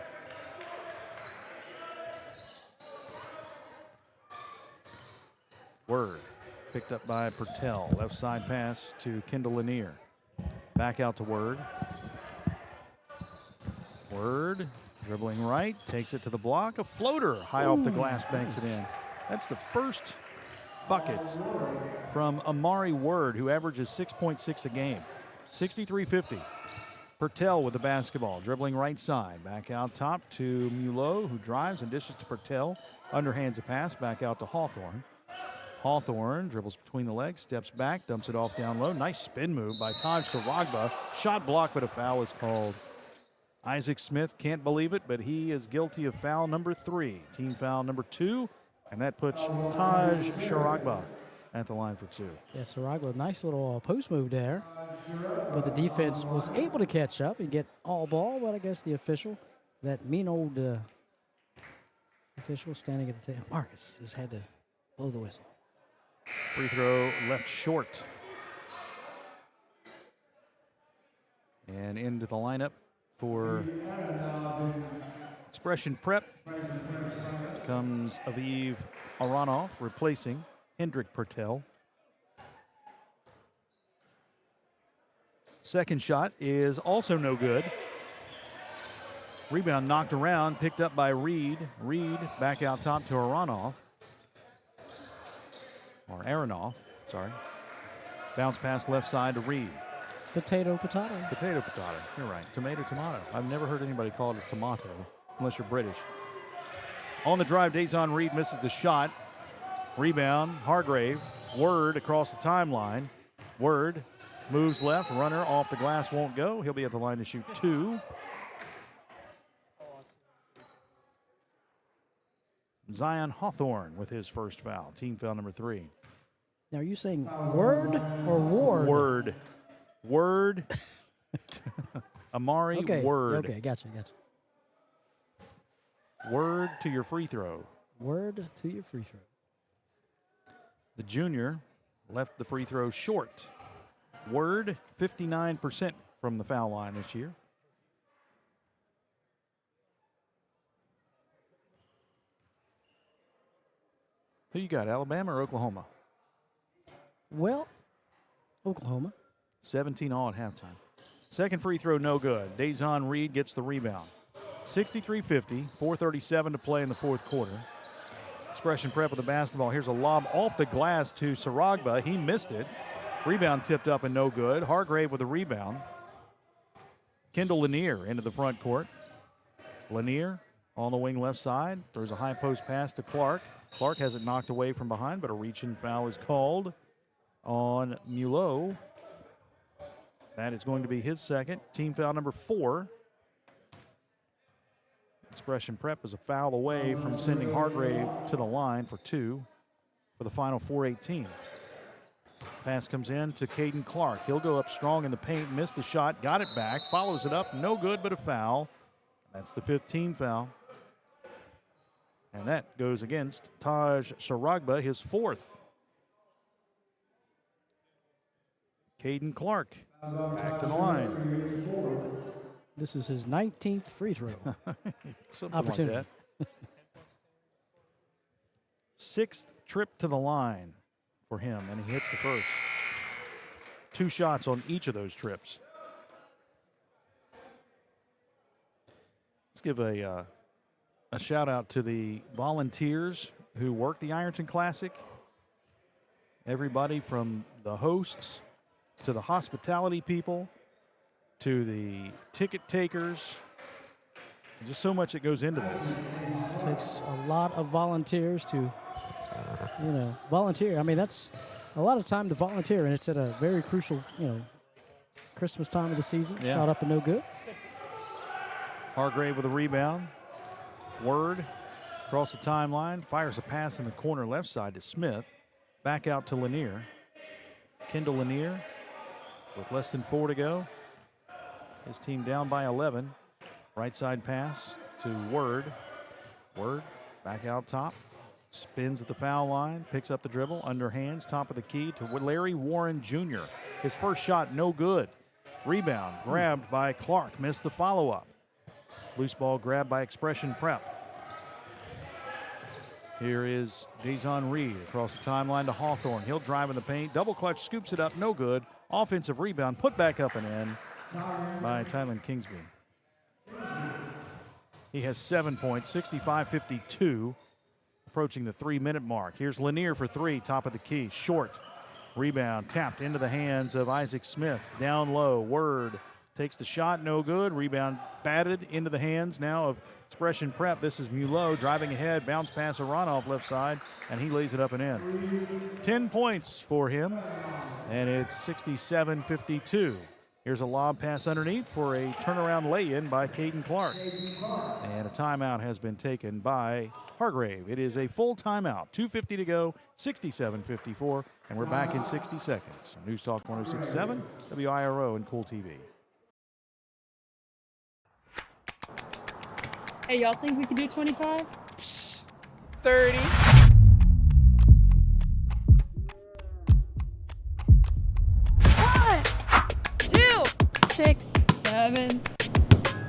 Word picked up by Pertell. Left side pass to Kendall Lanier. Back out to Word. Word dribbling right, takes it to the block. A floater high off the glass, banks it in. That's the first bucket from Amari Word, who averages 6.6 a game. 63-50. Pertell with the basketball, dribbling right side. Back out top to Mulot, who drives and dishes to Pertell. Underhands a pass, back out to Hawthorne. Hawthorne dribbles between the legs, steps back, dumps it off down low. Nice spin move by Taj Saragba. Shot blocked, but a foul is called. Isaac Smith can't believe it, but he is guilty of foul number 3. Team foul number 2, and that puts Taj Saragba at the line for 2. Yeah, Saragba, nice little post move there. But the defense was able to catch up and get all ball, but I guess the official, that mean old official standing at the table, Marcus, just had to blow the whistle. Free throw left short. And into the lineup for Expression Prep comes Aviv Aronov, replacing Hendrik Pertel. Second shot is also no good. Rebound knocked around, picked up by Reed. Reed back out top to Aronov. Or Aronov, sorry. Bounce pass left side to Reed. Potato, potato. Potato, potato. You're right. Tomato, tomato. I've never heard anybody call it a tomato, unless you're British. On the drive, Dazon Reed misses the shot. Rebound, Hargrave. Word across the timeline. Word moves left. Runner off the glass won't go. He'll be at the line to shoot 2. Zion Hawthorne with his first foul. Team foul number 3. Now, are you saying Word or Ward? Word. Word. Amari okay. Word. Okay, gotcha. Word to your free throw. Word to your free throw. The junior left the free throw short. Word, 59% from the foul line this year. Who you got, Alabama or Oklahoma? Well, Oklahoma. 17 all at halftime. Second free throw, no good. Dazon Reed gets the rebound. 63-50, 4:37 to play in the fourth quarter. Expression Prep with the basketball. Here's a lob off the glass to Saragba. He missed it. Rebound tipped up and no good. Hargrave with a rebound. Kendall Lanier into the front court. Lanier on the wing left side. There's a high post pass to Clark. Clark has it knocked away from behind, but a reach-in foul is called on Mulot. That is going to be his second. Team foul number 4. Expression Prep is a foul away from sending Hargrave to the line for 2 for the final 4:18. Pass comes in to Caden Clark. He'll go up strong in the paint, missed the shot, got it back, follows it up, no good but a foul. That's the 5th team foul. And that goes against Taj Saragba, his 4th. Caden Clark back to the line. This is his 19th free throw. Something opportunity. like that. 6th trip to the line for him, and he hits the first. 2 shots on each of those trips. Let's give a shout out to the volunteers who work the Ironton Classic. Everybody from the hosts to the hospitality people to the ticket takers. Just so much that goes into this. It takes a lot of volunteers to, volunteer. I mean, that's a lot of time to volunteer, and it's at a very crucial, Christmas time of the season. Yeah. Shot up and no good. Hargrave with a rebound. Word across the timeline. Fires a pass in the corner left side to Smith. Back out to Lanier. Kendall Lanier with less than 4 to go. His team down by 11. Right side pass to Word. Word back out top. Spins at the foul line. Picks up the dribble. Underhands. Top of the key to Larry Warren Jr. His first shot no good. Rebound grabbed by Clark. Missed the follow-up. Loose ball grabbed by Expression Prep. Here is Dazon Reed across the timeline to Hawthorne. He'll drive in the paint. Double clutch, scoops it up, no good. Offensive rebound, put back up and in by Tylen Kingsby. He has 7 points, 65-52, approaching the 3-minute mark. Here's Lanier for 3, top of the key, short. Rebound tapped into the hands of Isaac Smith. Down low, Word takes the shot, no good. Rebound batted into the hands now of Expression Prep. This is Mulot driving ahead, bounce pass Aronov left side, and he lays it up and in. 10 points for him, and it's 67-52. Here's a lob pass underneath for a turnaround lay-in by Caden Clark. And a timeout has been taken by Hargrave. It is a full timeout. 2:50 to go, 67-54, and we're back in 60 seconds. News Talk 106.7, WIRO, and Kool TV. Hey, y'all think we can do 25? 30. One, 2, 6, 7. 11,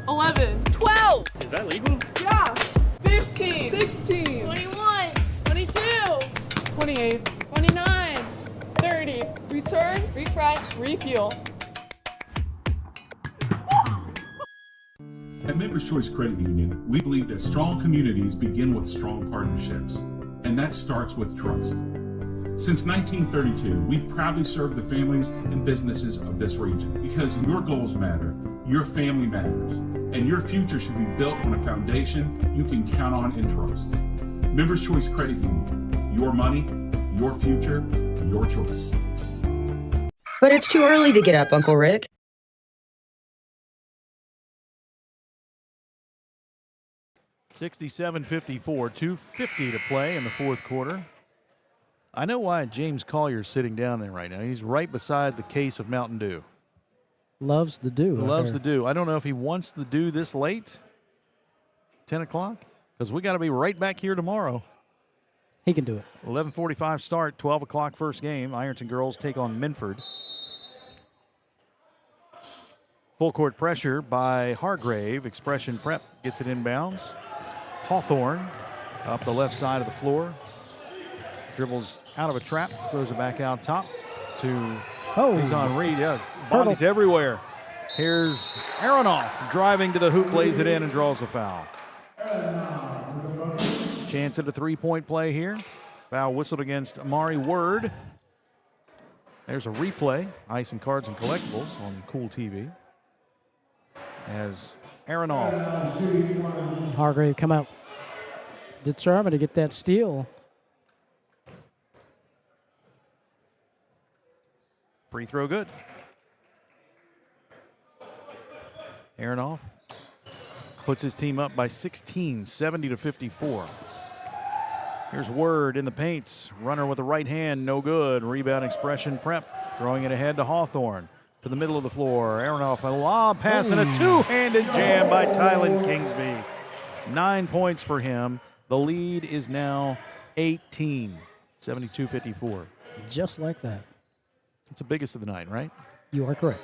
11, 12. Is that legal? Yeah. 15, 16, 21, 22, 28, 29, 30. Return, refresh, refuel. At Members Choice Credit Union, we believe that strong communities begin with strong partnerships, and that starts with trust. Since 1932, we've proudly served the families and businesses of this region because your goals matter, your family matters, and your future should be built on a foundation you can count on and trust. Members Choice Credit Union, your money, your future, your choice. But it's too early to get up, Uncle Rick. (67-54), 2:50 to play in the fourth quarter. I know why James Collier's sitting down there right now. He's right beside the case of Mountain Dew. Loves the dew. Loves the dew. I don't know if he wants the dew this late, 10 o'clock, because we got to be right back here tomorrow. He can do it. 11:45 start, 12 o'clock first game. Ironton girls take on Minford. Full court pressure by Hargrave. Expression Prep gets it inbounds. Hawthorne up the left side of the floor. Dribbles out of a trap, throws it back out top to he's on Reed. Yeah, bodies everywhere. Here's Aronoff driving to the hoop, lays it in, and draws a foul. Chance at a three-point play here. Foul whistled against Amari Word. There's a replay, Ice and Cards and Collectibles on Kool TV. As Aronoff. Hargrave come out determined to get that steal. Free throw good. Aronoff puts his team up by 16, 70-54. Here's Word in the paints. Runner with the right hand, no good. Rebound Expression Prep, throwing it ahead to Hawthorne. To the middle of the floor. Aronoff, a lob pass and a two-handed jam by Tylen Kingsby. 9 points for him. The lead is now 18, 72-54. Just like that. It's the biggest of the night, right? You are correct.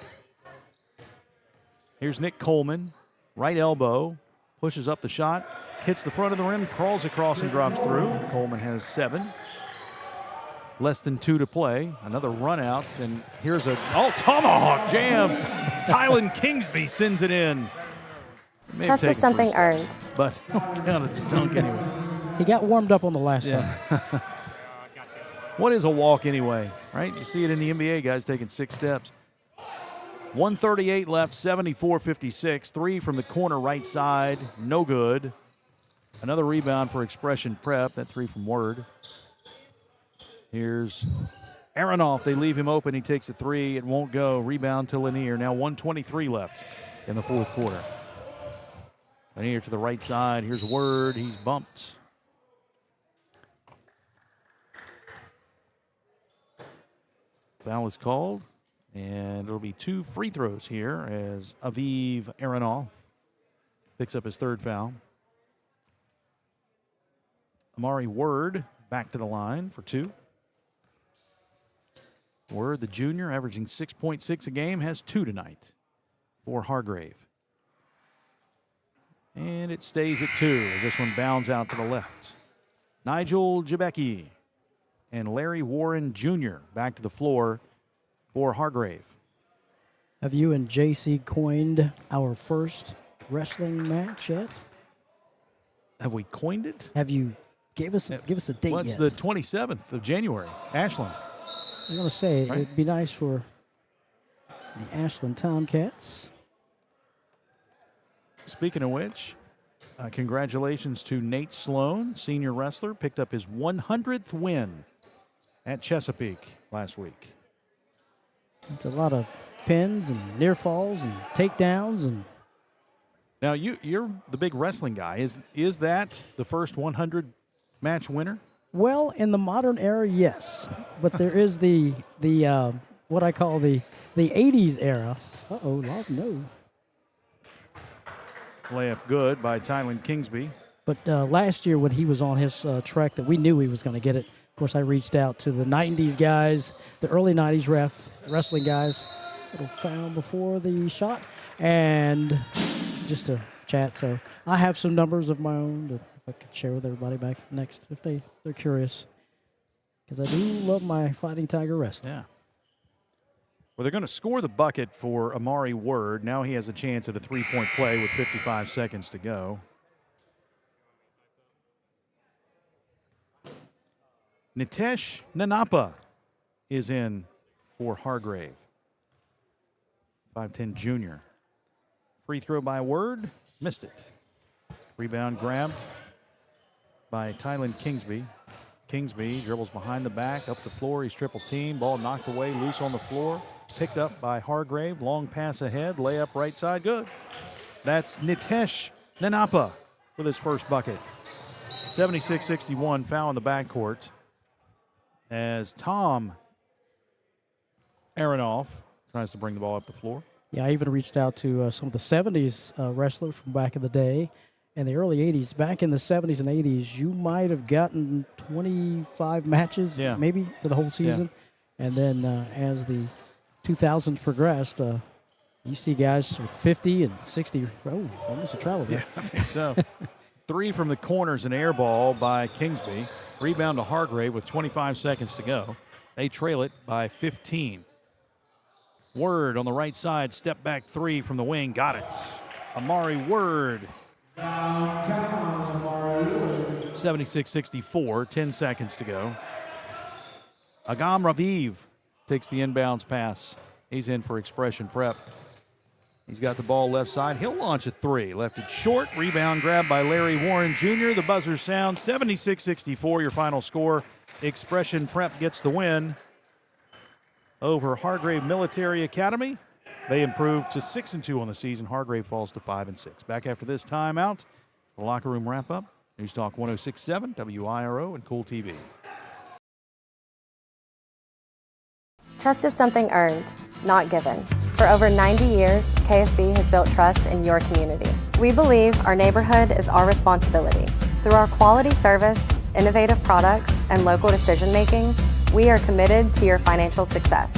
Here's Nick Coleman, right elbow, pushes up the shot, hits the front of the rim, crawls across and drops through. Coleman has 7. Less than 2 to play. Another run out, and here's a tomahawk jam. Tylen Kingsby sends it in. Trust is something earned. But count a dunk anyway. He got warmed up on the last time. What is a walk anyway, right? You see it in the NBA, guys taking 6 steps. 1:38 left, 74-56. 3 from the corner right side, no good. Another rebound for Expression Prep, that 3 from Word. Here's Aronoff. They leave him open. He takes a 3. It won't go. Rebound to Lanier. Now 1:23 left in the fourth quarter. Lanier to the right side. Here's Word. He's bumped. Foul is called, and it'll be 2 free throws here as Aviv Aronoff picks up his 3rd foul. Amari Word back to the line for 2. Word, the junior, averaging 6.6 a game, has 2 tonight for Hargrave. And it stays at 2 as this one bounds out to the left. Nigel Jabecki and Larry Warren Jr. back to the floor for Hargrave. Have you and JC coined our first wrestling match yet? Have we coined it? Have you give us a date Well, it's yet? the 27th of January, Ashland. I'm going to say Right. it'd be nice for the Ashland Tomcats. Speaking of which, congratulations to Nate Sloan, senior wrestler, picked up his 100th win at Chesapeake last week. It's a lot of pins and near falls and takedowns. And now you're the big wrestling guy. Is that the first 100 match winner? well, in the modern era, yes, but there is the what I call the 80s era. No. Layup good by Tylen Kingsby. But last year when he was on his trek that we knew he was going to get it, of course, I reached out to the 90s guys, the early 90s wrestling guys. Little foul before the shot. And just to chat. So I have some numbers of my own that I could share with everybody back next if they're curious. Because I do love my Fighting Tiger wrestling. Yeah. Well, they're going to score the bucket for Amari Word. Now he has a chance at a three-point play with 55 seconds to go. Nitesh Nanapa is in for Hargrave. 5'10 junior. Free throw by Word. Missed it. Rebound grabbed by Tylen Kingsby. Kingsby dribbles behind the back, up the floor. He's triple team. Ball knocked away, loose on the floor. Picked up by Hargrave. Long pass ahead. Layup right side. Good. That's Nitesh Nanapa with his first bucket. 76-61 foul in the backcourt as Tom Aronoff tries to bring the ball up the floor. Yeah, I even reached out to some of the 70s wrestlers from back in the day and the early 80s. Back in the 70s and 80s, you might have gotten 25 matches maybe for the whole season. Yeah. And then as the 2000s progressed, you see guys with 50 and 60. Oh, almost a travel there. Yeah, I think so. Three from the corners, an air ball by Kingsby. Rebound to Hargrave with 25 seconds to go. They trail it by 15. Word on the right side, step back three from the wing, got it. Amari Word. 76-64, 10 seconds to go. Agam Raviv takes the inbounds pass. He's in for Expression Prep. He's got the ball left side. He'll launch a three. Left it short. Rebound grab by Larry Warren Jr. The buzzer sounds. 76-64, your final score. Expression Prep gets the win over Hargrave Military Academy. They improved to 6-2 on the season. Hargrave falls to 5-6. Back after this timeout, the locker room wrap-up. News Talk 106.7, WIRO, and Kool TV. Trust is something earned, not given. For over 90 years, KFB has built trust in your community. We believe our neighborhood is our responsibility. Through our quality service, innovative products, and local decision-making, we are committed to your financial success.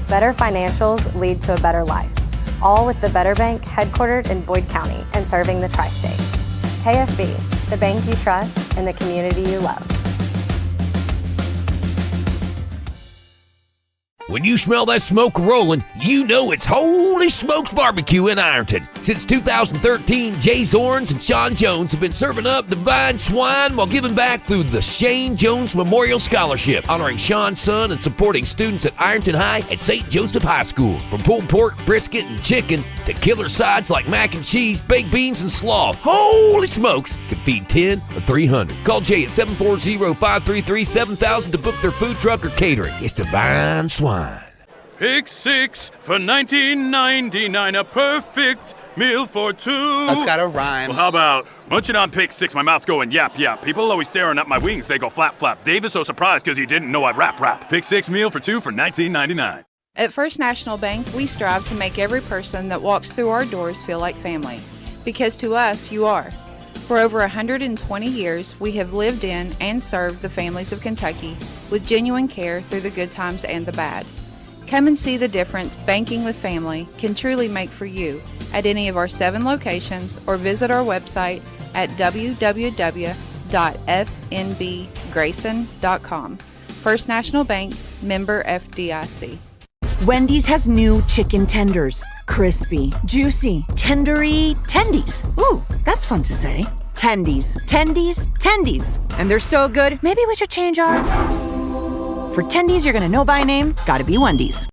Better financials lead to a better life. All with the Better Bank headquartered in Boyd County and serving the tri-state. KFB, the bank you trust and the community you love. When you smell that smoke rolling, you know it's Holy Smokes Barbecue in Ironton. Since 2013, Jay Zorns and Sean Jones have been serving up divine swine while giving back through the Shane Jones Memorial Scholarship, honoring Sean's son and supporting students at Ironton High and St. Joseph High School. From pulled pork, brisket, and chicken to killer sides like mac and cheese, baked beans, and slaw, Holy Smokes can feed 10 or 300. Call Jay at 740-533-7000 to book their food truck or catering. It's divine swine. Pick six for $19.99, a perfect meal for two. That's gotta rhyme. Well, how about munching on pick six, my mouth going yap, yap. People always staring at my wings, they go flap, flap. Dave is so surprised because he didn't know I'd rap, rap. Pick six meal for two for $19.99. At First National Bank, we strive to make every person that walks through our doors feel like family. Because to us, you are. For over 120 years, we have lived in and served the families of Kentucky with genuine care through the good times and the bad. Come and see the difference banking with family can truly make for you at any of our 7 locations or visit our website at www.fnbgrayson.com. First National Bank, member FDIC. Wendy's has new chicken tenders. Crispy, juicy, tendery tendies. Ooh, that's fun to say. Tendies, tendies, tendies. And they're so good, maybe we should change our... For tendies you're gonna know by name, gotta be Wendy's.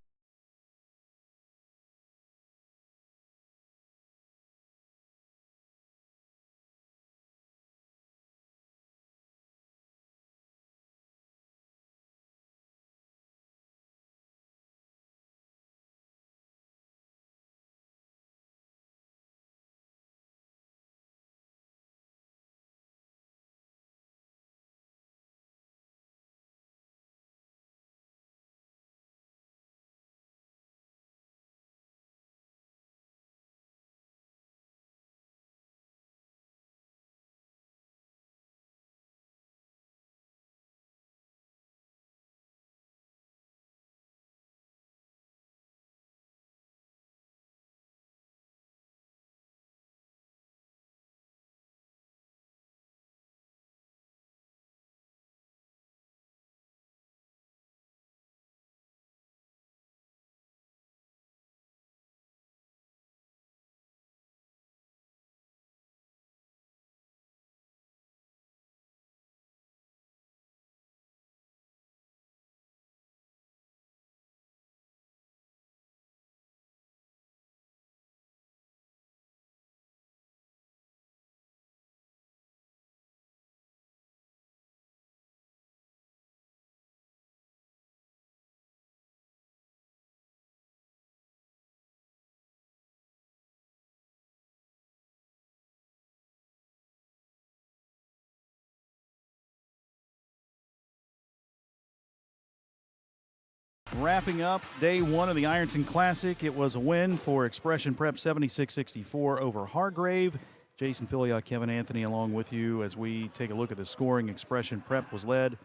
wrapping up day one of the Ironton Classic. It was a win for Expression Prep 76-64 over Hargrave. Jason Filiot, Kevin Anthony along with you as we take a look at the scoring. Expression Prep was led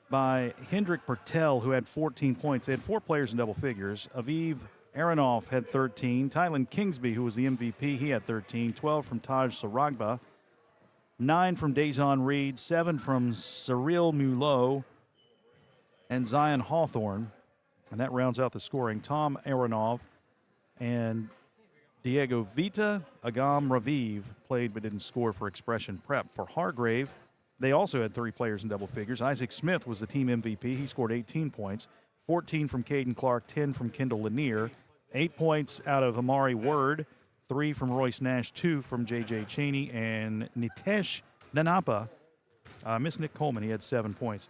by Hendrik Pertel, who had 14 points. They had 4 players in double figures. Aviv Aronoff had 13. Tylen Kingsby, who was the MVP, he had 13. 12 from Taj Saragba. 9 from Dazon Reed. 7 from Cyril Mulot and Zion Hawthorne. And that rounds out the scoring. Tom Aronov and Diego Vita, Agam Raviv played but didn't score for Expression Prep. For Hargrave, they also had 3 players in double figures. Isaac Smith was the team MVP. He scored 18 points. 14 from Caden Clark, 10 from Kendall Lanier. 8 points out of Amari Word, 3 from Royce Nash, 2 from J.J. Cheney, and Nitesh Nanapa. Miss Nick Coleman, he had 7 points.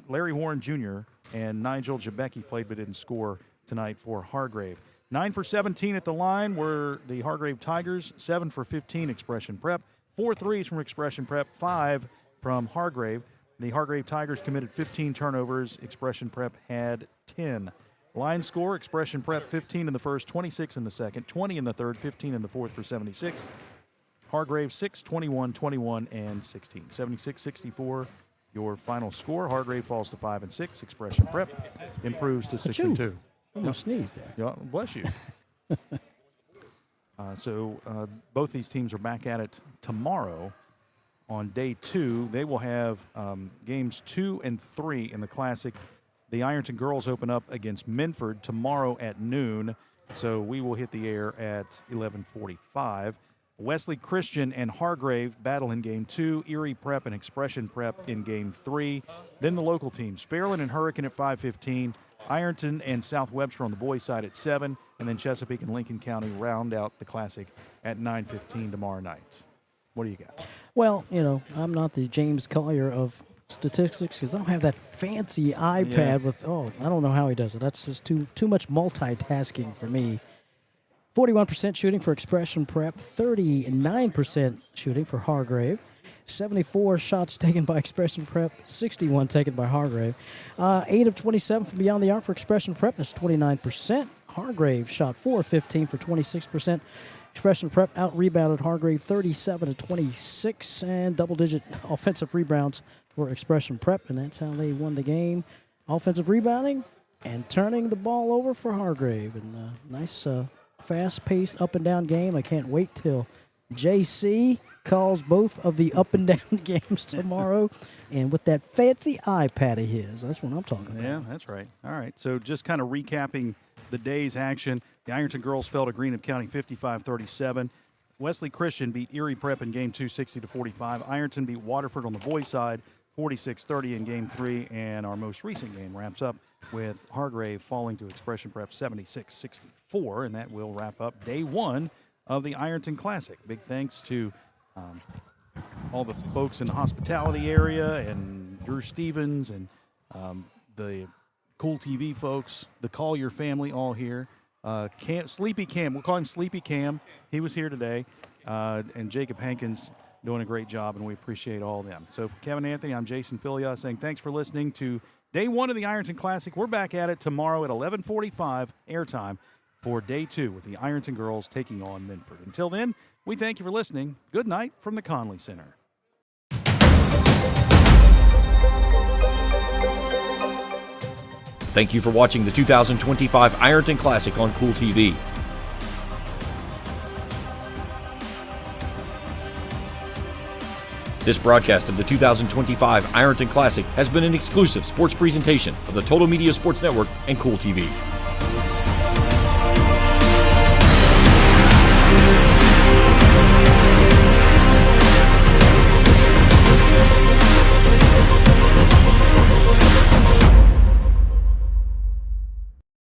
Larry Warren Jr. and Nigel Jabecki played but didn't score tonight for Hargrave. 9 for 17 at the line were the Hargrave Tigers, 7 for 15 Expression Prep, 4 threes from Expression Prep, 5 from Hargrave. The Hargrave Tigers committed 15 turnovers. Expression Prep had 10. Line score, Expression Prep 15 in the first, 26 in the second, 20 in the third, 15 in the fourth for 76. Hargrave 6, 21, 21, and 16. 76-64, your final score. Hargrave falls to 5 and 6. Expression Prep improves to 6 and 2. Almost sneezed there. Yeah, bless you. Both these teams are back at it tomorrow. On day 2, they will have games 2 and 3 in the Classic. The Ironton girls open up against Minford tomorrow at noon, so we will hit the air at 11:45. Wesley Christian and Hargrave battle in Game 2, Erie Prep and Expression Prep in Game 3. Then the local teams, Fairland and Hurricane at 5:15, Ironton and South Webster on the boys' side at 7, and then Chesapeake and Lincoln County round out the Classic at 9:15 tomorrow night. What do you got? Well, I'm not the James Collier of statistics because I don't have that fancy iPad with, I don't know how he does it. That's just too much multitasking for me. 41% shooting for Expression Prep, 39% shooting for Hargrave, 74 shots taken by Expression Prep, 61 taken by Hargrave. 8 of 27 from beyond the arc for Expression Prep, that's 29%. Hargrave shot 4 of 15 for 26%. Expression Prep out-rebounded Hargrave 37-26, and double-digit offensive rebounds for Expression Prep, and that's how they won the game. Offensive rebounding and turning the ball over for Hargrave. And nice, fast-paced up-and-down game. I can't wait till JC calls both of the up-and-down games tomorrow, and with that fancy iPad of his. That's what I'm talking about. Yeah, that's right. All right, so just kind of recapping the day's action. The Ironton girls fell to Greenup County 55-37. Wesley Christian beat Erie Prep in Game 2 60-45. Ironton beat Waterford on the boys' side 46-30 in Game 3. And our most recent game wraps up with Hargrave falling to Expression Prep 76-64. And that will wrap up day 1 of the Ironton Classic. Big thanks to all the folks in the hospitality area and Drew Stevens and the Kool TV folks, the Collier family, all here. Sleepy Cam, we'll call him Sleepy Cam. He was here today. And Jacob Hankins doing a great job, and we appreciate all of them. So for Kevin Anthony, I'm Jason Filiot saying thanks for listening to day 1 of the Ironton Classic. We're back at it tomorrow at 11:45 airtime for day 2 with the Ironton girls taking on Minford. Until then, we thank you for listening. Good night from the Conley Center. Thank you for watching the 2025 Ironton Classic on Kool TV. This broadcast of the 2025 Ironton Classic has been an exclusive sports presentation of the Total Media Sports Network and Kool TV.